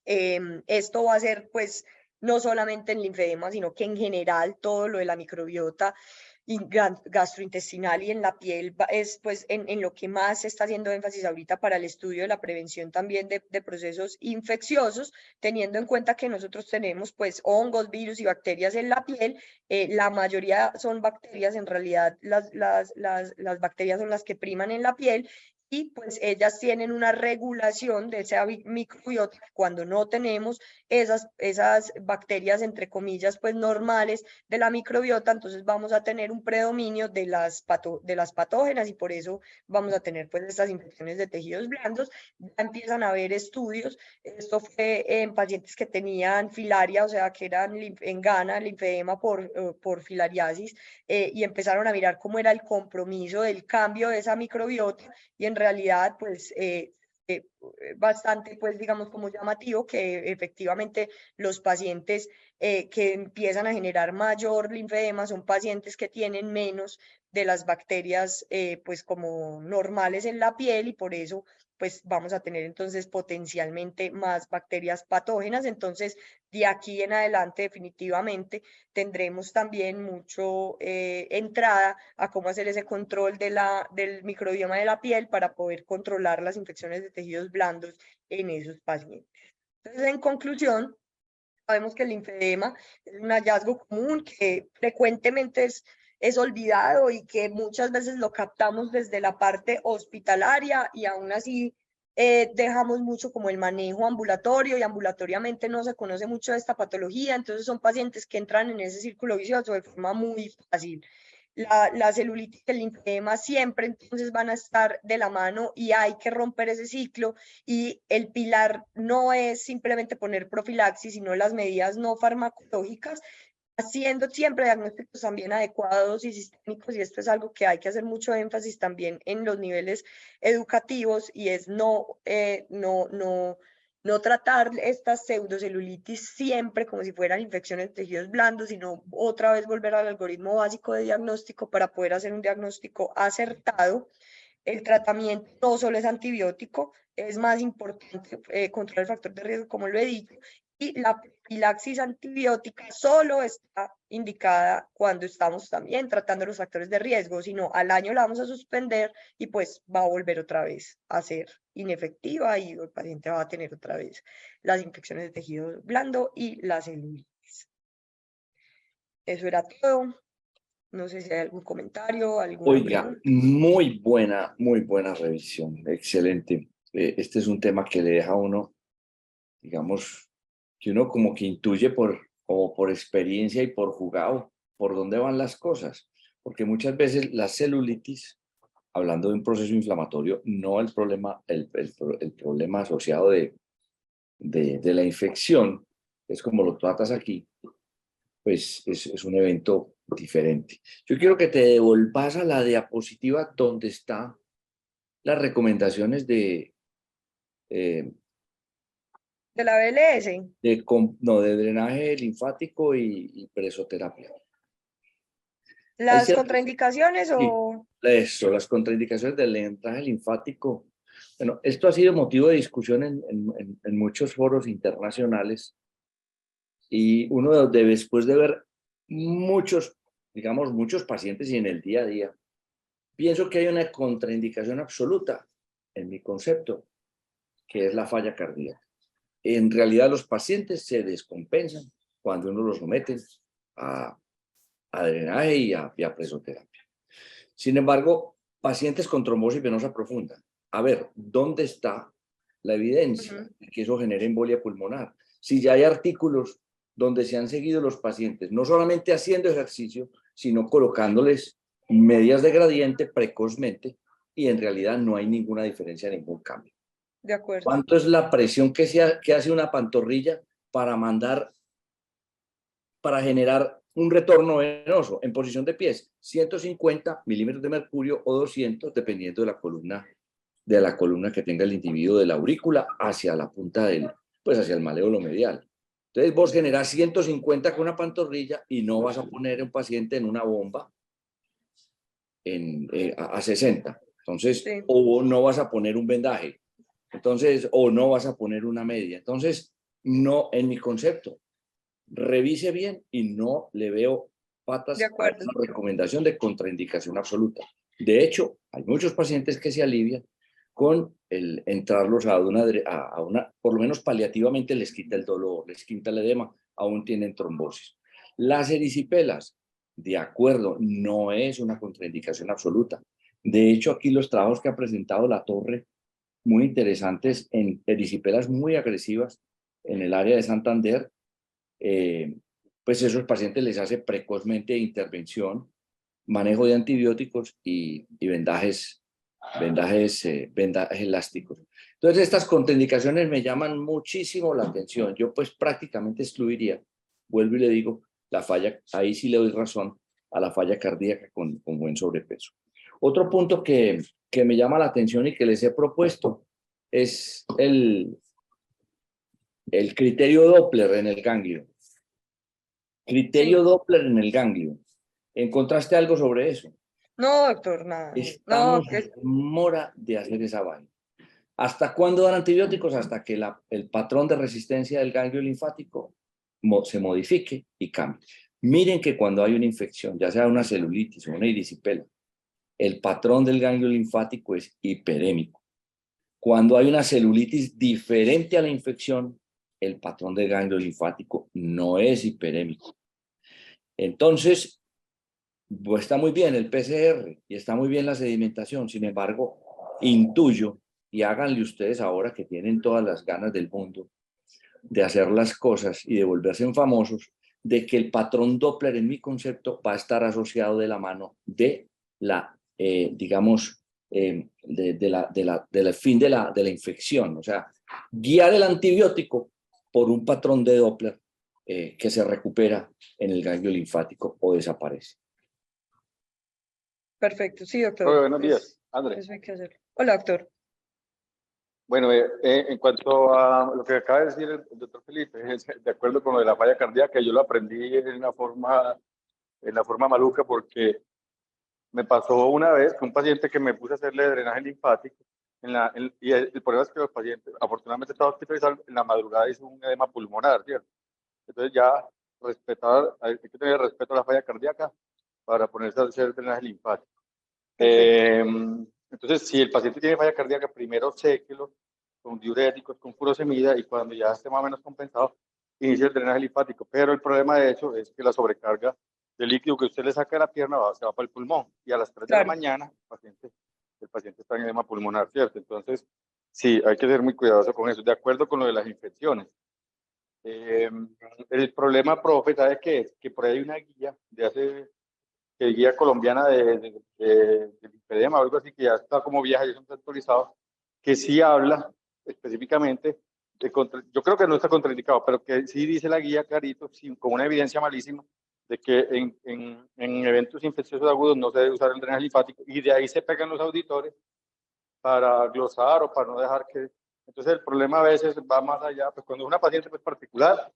esto va a ser pues no solamente en linfedema, sino que en general todo lo de la microbiota gastrointestinal y en la piel es pues en lo que más se está haciendo énfasis ahorita para el estudio de la prevención también de procesos infecciosos, teniendo en cuenta que nosotros tenemos pues hongos, virus y bacterias en la piel. La mayoría son bacterias, en realidad las bacterias son las que priman en la piel, y pues ellas tienen una regulación de esa microbiota. Cuando no tenemos esas bacterias, entre comillas, pues normales de la microbiota, entonces vamos a tener un predominio de las patógenas, y por eso vamos a tener pues estas infecciones de tejidos blandos. Ya empiezan a haber estudios, esto fue en pacientes que tenían filaria, o sea, que eran en Ghana, linfedema por filariasis, y empezaron a mirar cómo era el compromiso del cambio de esa microbiota, y en realidad pues bastante pues digamos como llamativo que efectivamente los pacientes que empiezan a generar mayor linfedema son pacientes que tienen menos de las bacterias pues como normales en la piel, y por eso pues vamos a tener entonces potencialmente más bacterias patógenas. Entonces de aquí en adelante definitivamente tendremos también mucho entrada a cómo hacer ese control del microbioma de la piel para poder controlar las infecciones de tejidos blandos en esos pacientes. Entonces, en conclusión, sabemos que el linfedema es un hallazgo común que frecuentemente es olvidado, y que muchas veces lo captamos desde la parte hospitalaria, y aún así dejamos mucho como el manejo ambulatorio, y ambulatoriamente no se conoce mucho de esta patología. Entonces son pacientes que entran en ese círculo vicioso de forma muy fácil. La celulitis y el linfedema siempre entonces van a estar de la mano, y hay que romper ese ciclo, y el pilar no es simplemente poner profilaxis, sino las medidas no farmacológicas, haciendo siempre diagnósticos también adecuados y sistémicos. Y esto es algo que hay que hacer mucho énfasis también en los niveles educativos, y es no tratar estas pseudocelulitis siempre como si fueran infecciones de tejidos blandos, sino otra vez volver al algoritmo básico de diagnóstico para poder hacer un diagnóstico acertado. El tratamiento no solo es antibiótico, es más importante controlar el factor de riesgo, como lo he dicho, y la profilaxis antibiótica solo está indicada cuando estamos también tratando los factores de riesgo, sino al año la vamos a suspender, y pues va a volver otra vez a ser inefectiva, y el paciente va a tener otra vez las infecciones de tejido blando y la celulitis. Eso era todo. No sé si hay algún comentario, alguna Oiga, pregunta. muy buena revisión, excelente. Este es un tema que le deja a uno, digamos, que uno como que intuye como por experiencia y por jugado por dónde van las cosas, porque muchas veces la celulitis, hablando de un proceso inflamatorio, no el problema, el problema asociado de la infección, es como lo tratas aquí, pues es un evento diferente. Yo quiero que te devolvas a la diapositiva donde están las recomendaciones de la BLS. de drenaje linfático y presoterapia. ¿Las contraindicaciones Sí, o...? eso, las contraindicaciones del drenaje linfático. Bueno, esto ha sido motivo de discusión en muchos foros internacionales y uno después de ver muchos, digamos, muchos pacientes y en el día a día, pienso que hay una contraindicación absoluta en mi concepto, que es la falla cardíaca. En realidad los pacientes se descompensan cuando uno los somete a drenaje y a presoterapia. Sin embargo, pacientes con trombosis venosa profunda. A ver, ¿dónde está la evidencia de que eso genera embolia pulmonar? Si ya hay artículos donde se han seguido los pacientes, no solamente haciendo ejercicio, sino colocándoles medias de gradiente precozmente y en realidad no hay ninguna diferencia, ningún cambio. De acuerdo. ¿Cuánto es la presión que hace una pantorrilla para generar un retorno venoso en posición de pies? 150 milímetros de mercurio o 200, dependiendo de la columna que tenga el individuo, de la aurícula hacia la punta pues hacia el maléolo medial. Entonces vos generás 150 con una pantorrilla y no vas a poner a un paciente en una bomba a 60. Entonces, sí. O no vas a poner un vendaje. Entonces, o no vas a poner una media. Entonces, no, en mi concepto, revise bien y no le veo patas a esa recomendación de contraindicación absoluta. De hecho, hay muchos pacientes que se alivian con el entrarlos a una, por lo menos paliativamente les quita el dolor, les quita el edema, aún tienen trombosis. Las erisipelas, de acuerdo, no es una contraindicación absoluta. De hecho, aquí los trabajos que ha presentado la Torre, muy interesantes en erisipelas muy agresivas en el área de Santander, pues esos pacientes les hace precozmente intervención, manejo de antibióticos y vendajes elásticos. Entonces estas contraindicaciones me llaman muchísimo la atención. Yo pues prácticamente excluiría, vuelvo y le digo, la falla, ahí sí le doy razón a la falla cardíaca con buen sobrepeso. Otro punto que me llama la atención y que les he propuesto es el criterio Doppler en el ganglio. Criterio Doppler en el ganglio. ¿Encontraste algo sobre eso? No, doctor, nada. Estamos en mora de hacer esa vaina. ¿Hasta cuándo dan antibióticos? Hasta que el patrón de resistencia del ganglio linfático se modifique y cambie. Miren que cuando hay una infección, ya sea una celulitis o una erisipela, el patrón del ganglio linfático es hiperémico. Cuando hay una celulitis diferente a la infección, el patrón del ganglio linfático no es hiperémico. Entonces, pues está muy bien el PCR y está muy bien la sedimentación. Sin embargo, intuyo, y háganle ustedes ahora que tienen todas las ganas del mundo de hacer las cosas y de volverse famosos, de que el patrón Doppler en mi concepto va a estar asociado de la mano de la, digamos, del fin de la infección. O sea, guiar el antibiótico por un patrón de Doppler que se recupera en el ganglio linfático o desaparece. Perfecto, sí, doctor. Hola, buenos días, Andrés. Eso hay que hacerlo. Hola, doctor. Bueno, en cuanto a lo que acaba de decir el doctor Felipe, de acuerdo con lo de la falla cardíaca, yo lo aprendí en la forma maluca, porque me pasó una vez con un paciente que me puse a hacerle drenaje linfático, y el problema es que los pacientes, afortunadamente estaba hospitalizado, en la madrugada hizo un edema pulmonar, ¿cierto? Entonces ya hay que tener respeto a la falla cardíaca para ponerse a hacer drenaje linfático. Entonces, si el paciente tiene falla cardíaca, primero séquelo con diuréticos, con furosemida, y cuando ya esté más o menos compensado, inicia el drenaje linfático. Pero el problema de eso es que la sobrecarga de líquido que usted le saca de la pierna se va para el pulmón, y a las 3 de la mañana el paciente está en edema pulmonar, ¿cierto? Entonces, sí, hay que ser muy cuidadoso con eso, de acuerdo con lo de las infecciones. El problema, profe, ¿sabe qué es? Que por ahí hay una guía guía colombiana del lipedema o algo así, que ya está como vieja y es un actualizado, que sí habla específicamente yo creo que no está contraindicado, pero que sí dice la guía clarito, con una evidencia malísima, de que en eventos infecciosos agudos no se debe usar el drenaje linfático, y de ahí se pegan los auditores para glosar o para no dejar que... Entonces el problema a veces va más allá, pues cuando es una paciente pues, particular,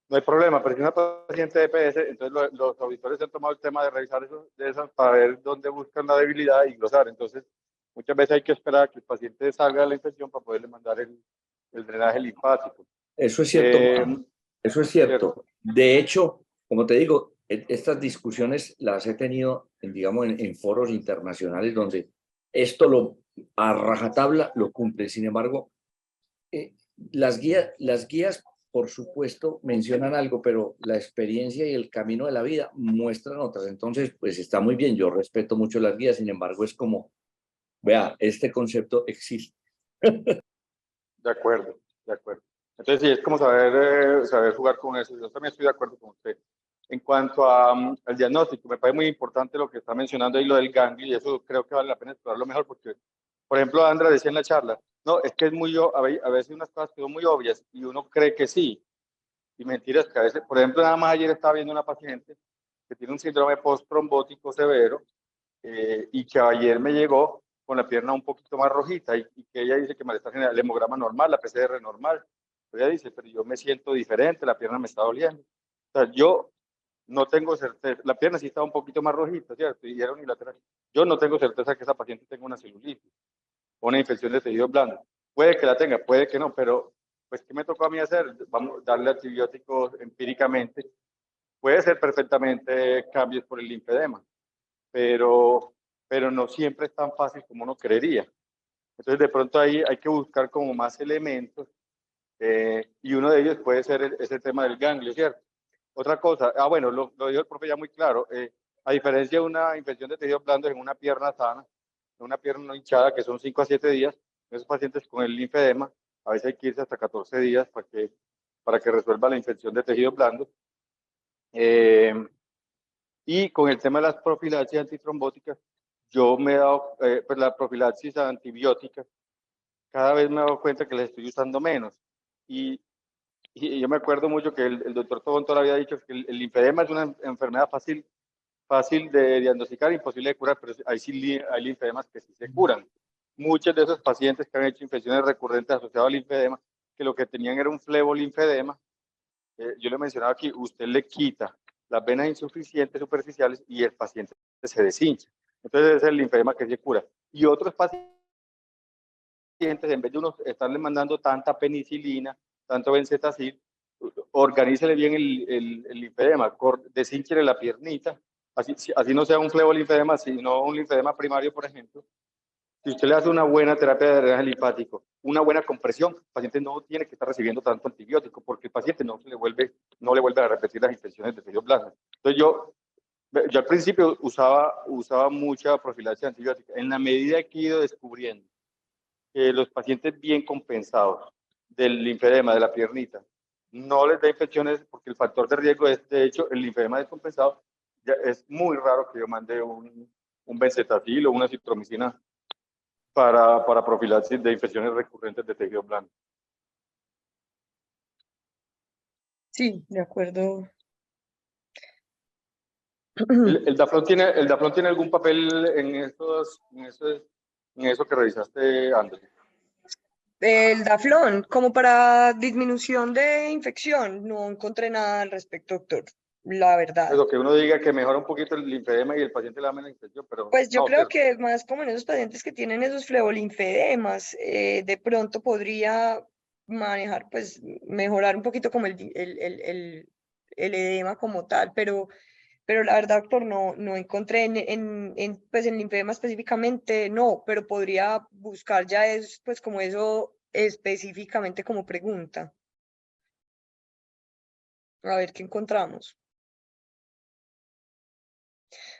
no hay problema, pero si una paciente de EPS, entonces los auditores han tomado el tema de revisar eso, de esas para ver dónde buscan la debilidad y glosar. Entonces, muchas veces hay que esperar a que el paciente salga de la infección para poderle mandar el drenaje linfático. Eso es cierto, Juan. Eso es cierto. De hecho, como te digo, estas discusiones las he tenido, digamos, en foros internacionales donde esto a rajatabla lo cumple. Sin embargo, las guías, por supuesto, mencionan algo, pero la experiencia y el camino de la vida muestran otras. Entonces, pues está muy bien, yo respeto mucho las guías, sin embargo, es como, vea, este concepto existe. De acuerdo, de acuerdo. Entonces, sí, es como saber jugar con eso. Yo también estoy de acuerdo con usted. En cuanto al diagnóstico, me parece muy importante lo que está mencionando ahí, lo del ganglio, y eso creo que vale la pena explorarlo mejor, porque, por ejemplo, Andra decía en la charla, no, es que es muy, a veces unas cosas que son muy obvias y uno cree que sí, y mentiras que a veces, por ejemplo, nada más ayer estaba viendo una paciente que tiene un síndrome post-trombótico severo, y que ayer me llegó con la pierna un poquito más rojita, y que ella dice que malestar general, el hemograma normal, la PCR normal, pero ella dice, pero yo me siento diferente, la pierna me está doliendo. O sea, yo no tengo certeza, la pierna sí estaba un poquito más rojita, ¿cierto? Y era unilateral. Yo no tengo certeza que esa paciente tenga una celulitis o una infección de tejido blando. Puede que la tenga, puede que no, pero pues ¿qué me tocó a mí hacer? Vamos a darle antibióticos empíricamente. Puede ser perfectamente cambios por el linfedema, pero no siempre es tan fácil como uno creería. Entonces de pronto ahí hay que buscar como más elementos, y uno de ellos puede ser ese tema del ganglio, ¿cierto? Otra cosa, bueno, lo dijo el profe ya muy claro, a diferencia de una infección de tejido blando en una pierna sana, en una pierna no hinchada, que son 5 a 7 días, esos pacientes con el linfedema, a veces hay que irse hasta 14 días para que resuelva la infección de tejido blando. Y con el tema de las profilaxis antitrombóticas, yo me he dado, pues la profilaxis antibiótica, cada vez me he dado cuenta que las estoy usando menos. Y yo me acuerdo mucho que el doctor Tobón todavía había dicho que el linfedema es una enfermedad fácil de diagnosticar, imposible de curar, pero hay linfedemas que sí se curan. Muchos de esos pacientes que han hecho infecciones recurrentes asociadas al linfedema, que lo que tenían era un flebolinfedema, yo le mencionaba aquí, usted le quita las venas insuficientes superficiales y el paciente se deshincha. Entonces es el linfedema que se cura. Y otros pacientes, en vez de uno estarle mandando tanta penicilina, tanto benzetacil, organícele bien el linfedema, deshínchele la piernita, así no sea un flebolinfedema, sino un linfedema primario, por ejemplo. Si usted le hace una buena terapia de drenaje linfático, una buena compresión, el paciente no tiene que estar recibiendo tanto antibiótico, porque el paciente no le vuelve a repetir las infecciones de tejido blando. Entonces yo al principio usaba mucha profilaxis antibiótica. En la medida que he ido descubriendo que los pacientes bien compensados del linfedema de la piernita no les da infecciones, porque el factor de riesgo es, de hecho, el linfedema descompensado, ya es muy raro que yo mande un benzetacil o una citromicina para profilaxis de infecciones recurrentes de tejido blando. Sí, de acuerdo. ¿El Daflón tiene algún papel en eso que revisaste, Andrés? El Daflón, como para disminución de infección, no encontré nada al respecto, doctor, la verdad. Eso, que uno diga que mejora un poquito el linfedema y el paciente le da menos infección, pero Pues yo no, creo ¿cierto? que más como en esos pacientes que tienen esos flebolinfedemas, de pronto podría manejar, pues mejorar un poquito como el edema como tal, pero la verdad, doctor, no encontré pues en linfedema específicamente, no, pero podría buscar ya es pues como eso específicamente como pregunta. A ver qué encontramos.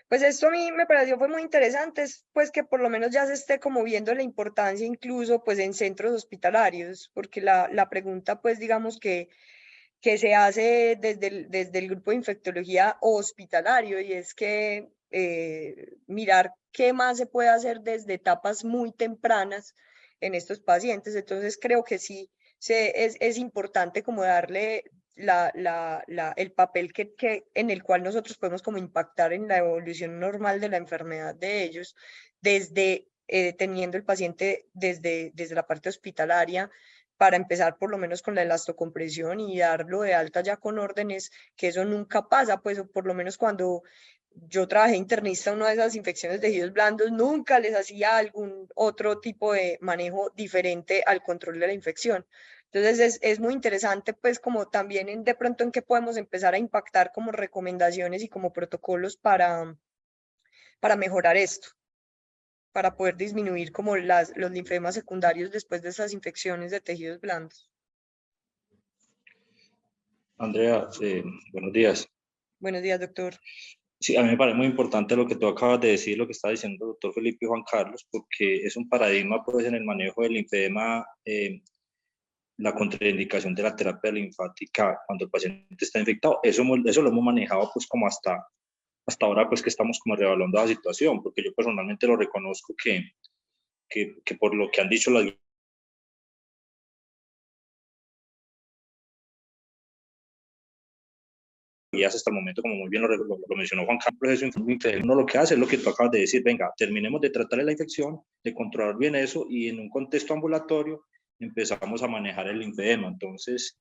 Pues esto a mí me pareció fue muy interesante, pues que por lo menos ya se esté como viendo la importancia incluso pues en centros hospitalarios, porque la pregunta pues digamos que se hace desde el grupo de infectología hospitalario y es que mirar qué más se puede hacer desde etapas muy tempranas en estos pacientes. Entonces creo que sí es importante como darle el papel en el cual nosotros podemos como impactar en la evolución normal de la enfermedad de ellos, desde teniendo el paciente desde la parte hospitalaria, para empezar por lo menos con la elastocompresión y darlo de alta ya con órdenes, que eso nunca pasa, pues o por lo menos cuando yo trabajé internista, una de esas infecciones de tejidos blandos, nunca les hacía algún otro tipo de manejo diferente al control de la infección. Entonces es muy interesante pues como también de pronto en qué podemos empezar a impactar como recomendaciones y como protocolos para mejorar esto, para poder disminuir como los linfemas secundarios después de esas infecciones de tejidos blandos. Andrea, buenos días. Buenos días, doctor. Sí, a mí me parece muy importante lo que tú acabas de decir, lo que está diciendo el doctor Felipe y Juan Carlos, porque es un paradigma pues en el manejo del linfedema, la contraindicación de la terapia linfática cuando el paciente está infectado. Eso lo hemos manejado pues como hasta ahora pues que estamos como reevaluando la situación, porque yo personalmente lo reconozco que por lo que han dicho las guías hasta el momento, como muy bien lo mencionó Juan Carlos, uno lo que hace es lo que tú acabas de decir, venga, terminemos de tratar la infección, de controlar bien eso, y en un contexto ambulatorio empezamos a manejar el linfedema. Entonces,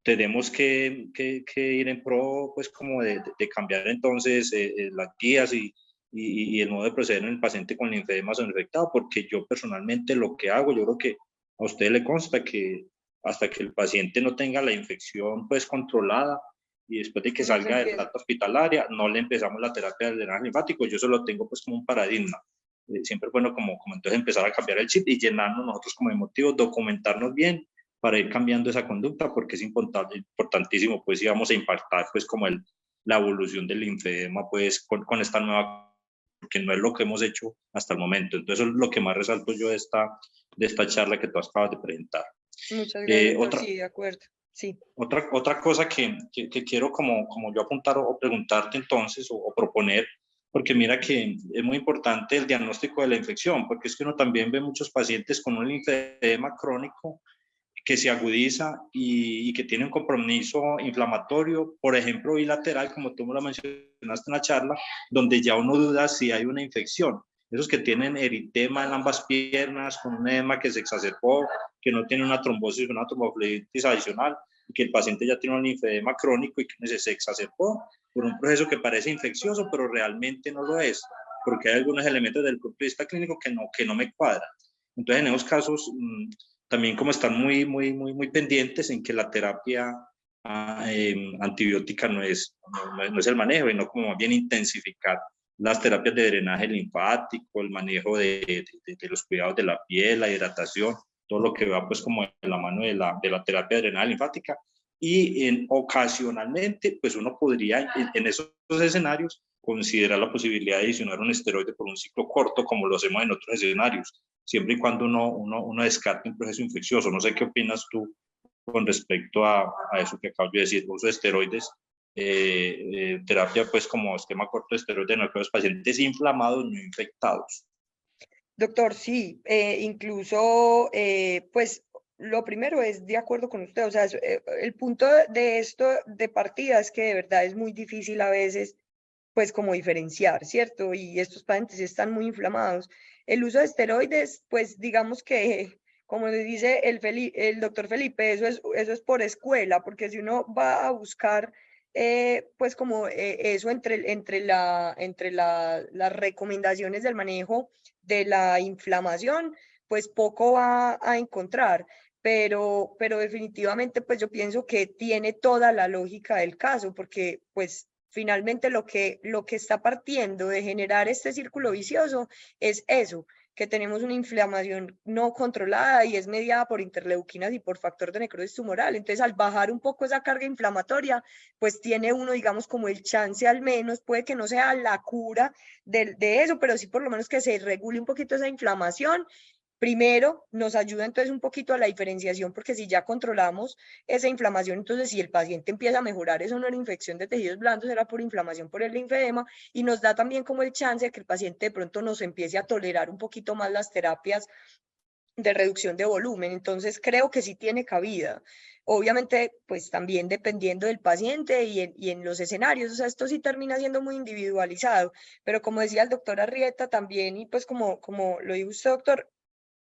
tenemos que ir en pro, pues, como de cambiar entonces las guías y el modo de proceder en el paciente con linfedema infectado, porque yo personalmente lo que hago, yo creo que a usted le consta que hasta que el paciente no tenga la infección pues controlada y después de que salga de la hospitalaria, no le empezamos la terapia del drenaje linfático. Yo eso lo tengo pues como un paradigma. Siempre es bueno como entonces empezar a cambiar el chip y llenarnos nosotros como emotivos, documentarnos bien para ir cambiando esa conducta, porque es importantísimo pues si vamos a impactar pues como la evolución del linfedema pues con esta nueva, porque no es lo que hemos hecho hasta el momento. Entonces eso es lo que más resalto yo de esta charla que tú acabas de presentar. Muchas gracias, sí, de acuerdo. Sí. Otra cosa que quiero como yo apuntar o preguntarte entonces o proponer, porque mira que es muy importante el diagnóstico de la infección, porque es que uno también ve muchos pacientes con un linfedema crónico que se agudiza y que tiene un compromiso inflamatorio, por ejemplo, bilateral, como tú me lo mencionaste en la charla, donde ya uno duda si hay una infección. Esos que tienen eritema en ambas piernas, con un edema que se exacerbó, que no tiene una trombosis, una tromboflebitis adicional, y que el paciente ya tiene un linfedema crónico y que se exacerbó por un proceso que parece infeccioso, pero realmente no lo es, porque hay algunos elementos del punto de vista clínico que no me cuadran. Entonces, en esos casos, también como están muy pendientes en que la terapia antibiótica no es el manejo, y no como más bien intensificar las terapias de drenaje linfático, el manejo de los cuidados de la piel, la hidratación, todo lo que va pues como en la mano de la terapia de drenaje linfática. Y ocasionalmente, pues uno podría en esos escenarios considerar la posibilidad de adicionar un esteroide por un ciclo corto, como lo hacemos en otros escenarios, siempre y cuando uno descarte un proceso infeccioso. No sé qué opinas tú con respecto a eso que acabo de decir, uso de esteroides, terapia pues como esquema corto de esteroides en aquellos pacientes inflamados no infectados. Doctor, sí, incluso pues lo primero es de acuerdo con usted, o sea, el punto de esto de partida es que de verdad es muy difícil a veces pues como diferenciar, ¿cierto? Y estos pacientes están muy inflamados. El uso de esteroides, pues digamos que, como le dice el doctor Felipe, eso es por escuela, porque si uno va a buscar, pues como eso entre las recomendaciones del manejo de la inflamación, pues poco va a encontrar. Pero definitivamente pues yo pienso que tiene toda la lógica del caso, porque pues finalmente lo que está partiendo de generar este círculo vicioso es eso, que tenemos una inflamación no controlada y es mediada por interleuquinas y por factor de necrosis tumoral. Entonces, al bajar un poco esa carga inflamatoria, pues tiene uno, digamos, como el chance al menos, puede que no sea la cura de eso, pero sí por lo menos que se regule un poquito esa inflamación. Primero, nos ayuda entonces un poquito a la diferenciación, porque si ya controlamos esa inflamación, entonces si el paciente empieza a mejorar, eso no era infección de tejidos blandos, era por inflamación por el linfedema, y nos da también como el chance de que el paciente de pronto nos empiece a tolerar un poquito más las terapias de reducción de volumen. Entonces creo que sí tiene cabida. Obviamente, pues también dependiendo del paciente y en los escenarios, o sea, esto sí termina siendo muy individualizado, pero como decía el doctor Arrieta también, y pues como lo dijo usted, doctor,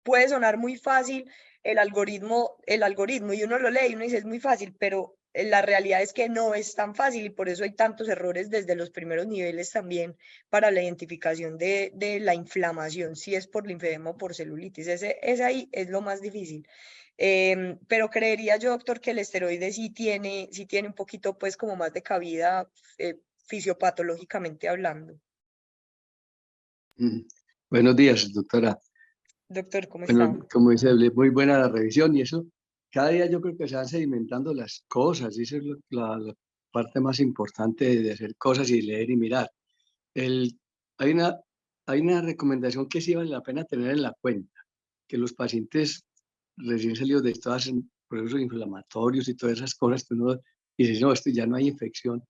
puede sonar muy fácil el algoritmo, y uno lo lee y uno dice es muy fácil, pero la realidad es que no es tan fácil y por eso hay tantos errores desde los primeros niveles también para la identificación de la inflamación, si es por linfedema o por celulitis. Ese ahí es lo más difícil. Pero creería yo, doctor, que el esteroide sí tiene un poquito pues como más de cabida fisiopatológicamente hablando. Buenos días, doctora. Doctor, ¿cómo está? Bueno, como dice, muy buena la revisión y eso. Cada día yo creo que se van sedimentando las cosas, y eso es la parte más importante de hacer cosas y leer y mirar. El, hay una, hay una recomendación que sí vale la pena tener en la cuenta, que los pacientes recién salidos de esto hacen procesos inflamatorios y todas esas cosas que uno dice, no, esto ya no hay infección.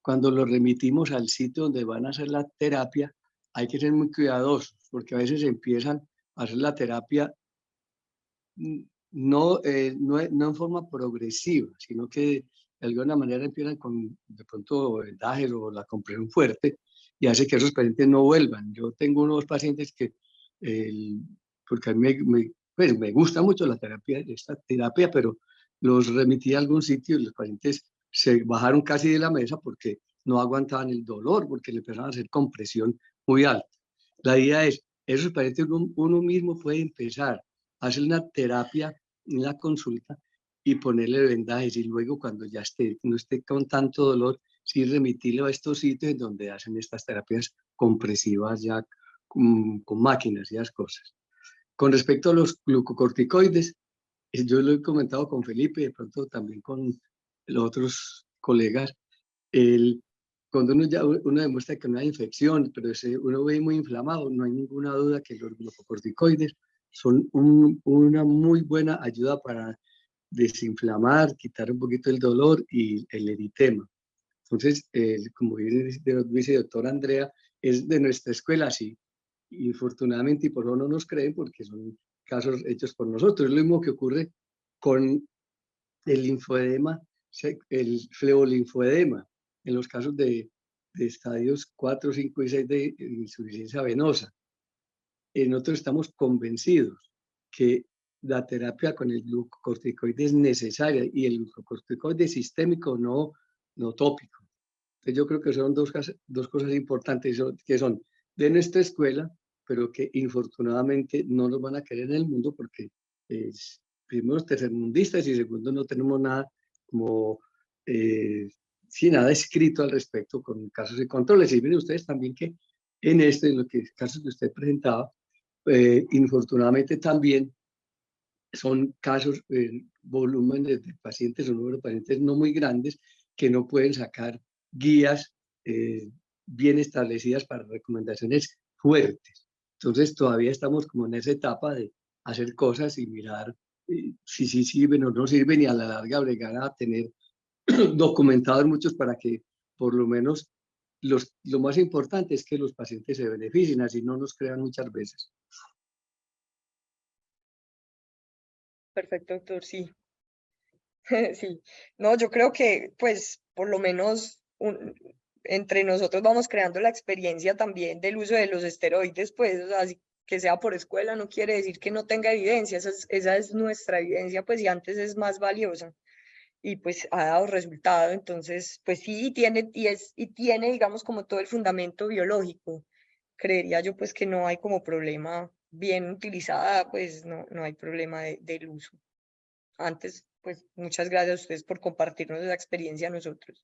Cuando los remitimos al sitio donde van a hacer la terapia, hay que ser muy cuidadosos, porque a veces empiezan a hacer la terapia no en forma progresiva, sino que de alguna manera empiezan con de pronto vendajes o la compresión fuerte y hace que esos pacientes no vuelvan. Yo tengo unos pacientes que, porque a mí pues me gusta mucho esta terapia, pero los remití a algún sitio y los pacientes se bajaron casi de la mesa porque no aguantaban el dolor, porque le empezaron a hacer compresión muy alta. La idea es, esos pacientes uno mismo puede empezar a hacer una terapia en la consulta y ponerle vendajes y luego cuando ya no esté con tanto dolor, sí remitirlo a estos sitios en donde hacen estas terapias compresivas ya con máquinas y las cosas. Con respecto a los glucocorticoides, yo lo he comentado con Felipe, de pronto también con los otros colegas, cuando uno demuestra que no hay infección, pero uno ve muy inflamado, no hay ninguna duda que los glucocorticoides son una muy buena ayuda para desinflamar, quitar un poquito el dolor y el eritema. Entonces, como dice el doctor Andrea, es de nuestra escuela, sí. Infortunadamente, y por eso no nos creen, porque son casos hechos por nosotros. Es lo mismo que ocurre con el linfedema, el fleolinfedema, en los casos de estadios 4, 5 y 6 de insuficiencia venosa. Nosotros estamos convencidos que la terapia con el glucocorticoide es necesaria y el glucocorticoide sistémico, no tópico. Entonces yo creo que son dos cosas importantes que son de nuestra escuela, pero que infortunadamente no nos van a querer en el mundo porque primero tercermundistas y segundo no tenemos nada como nada escrito al respecto con casos y controles. Y miren ustedes también que en en los casos que usted presentaba, infortunadamente también son casos, volúmenes de pacientes o número de pacientes no muy grandes que no pueden sacar guías bien establecidas para recomendaciones fuertes. Entonces todavía estamos como en esa etapa de hacer cosas y mirar si sí sirven o no sirven y a la larga bregar a tener documentados muchos para que por lo menos lo más importante es que los pacientes se beneficien, así no nos crean muchas veces. Perfecto, doctor, sí. Sí. No, yo creo que pues por lo menos entre nosotros vamos creando la experiencia también del uso de los esteroides, pues, o sea, que sea por escuela no quiere decir que no tenga evidencia, esa es nuestra evidencia, pues, y antes es más valiosa y pues ha dado resultado, entonces, pues sí, tiene, digamos, como todo el fundamento biológico. Creería yo pues que no hay como problema bien utilizada, pues no hay problema del uso. Antes, pues muchas gracias a ustedes por compartirnos esa experiencia a nosotros.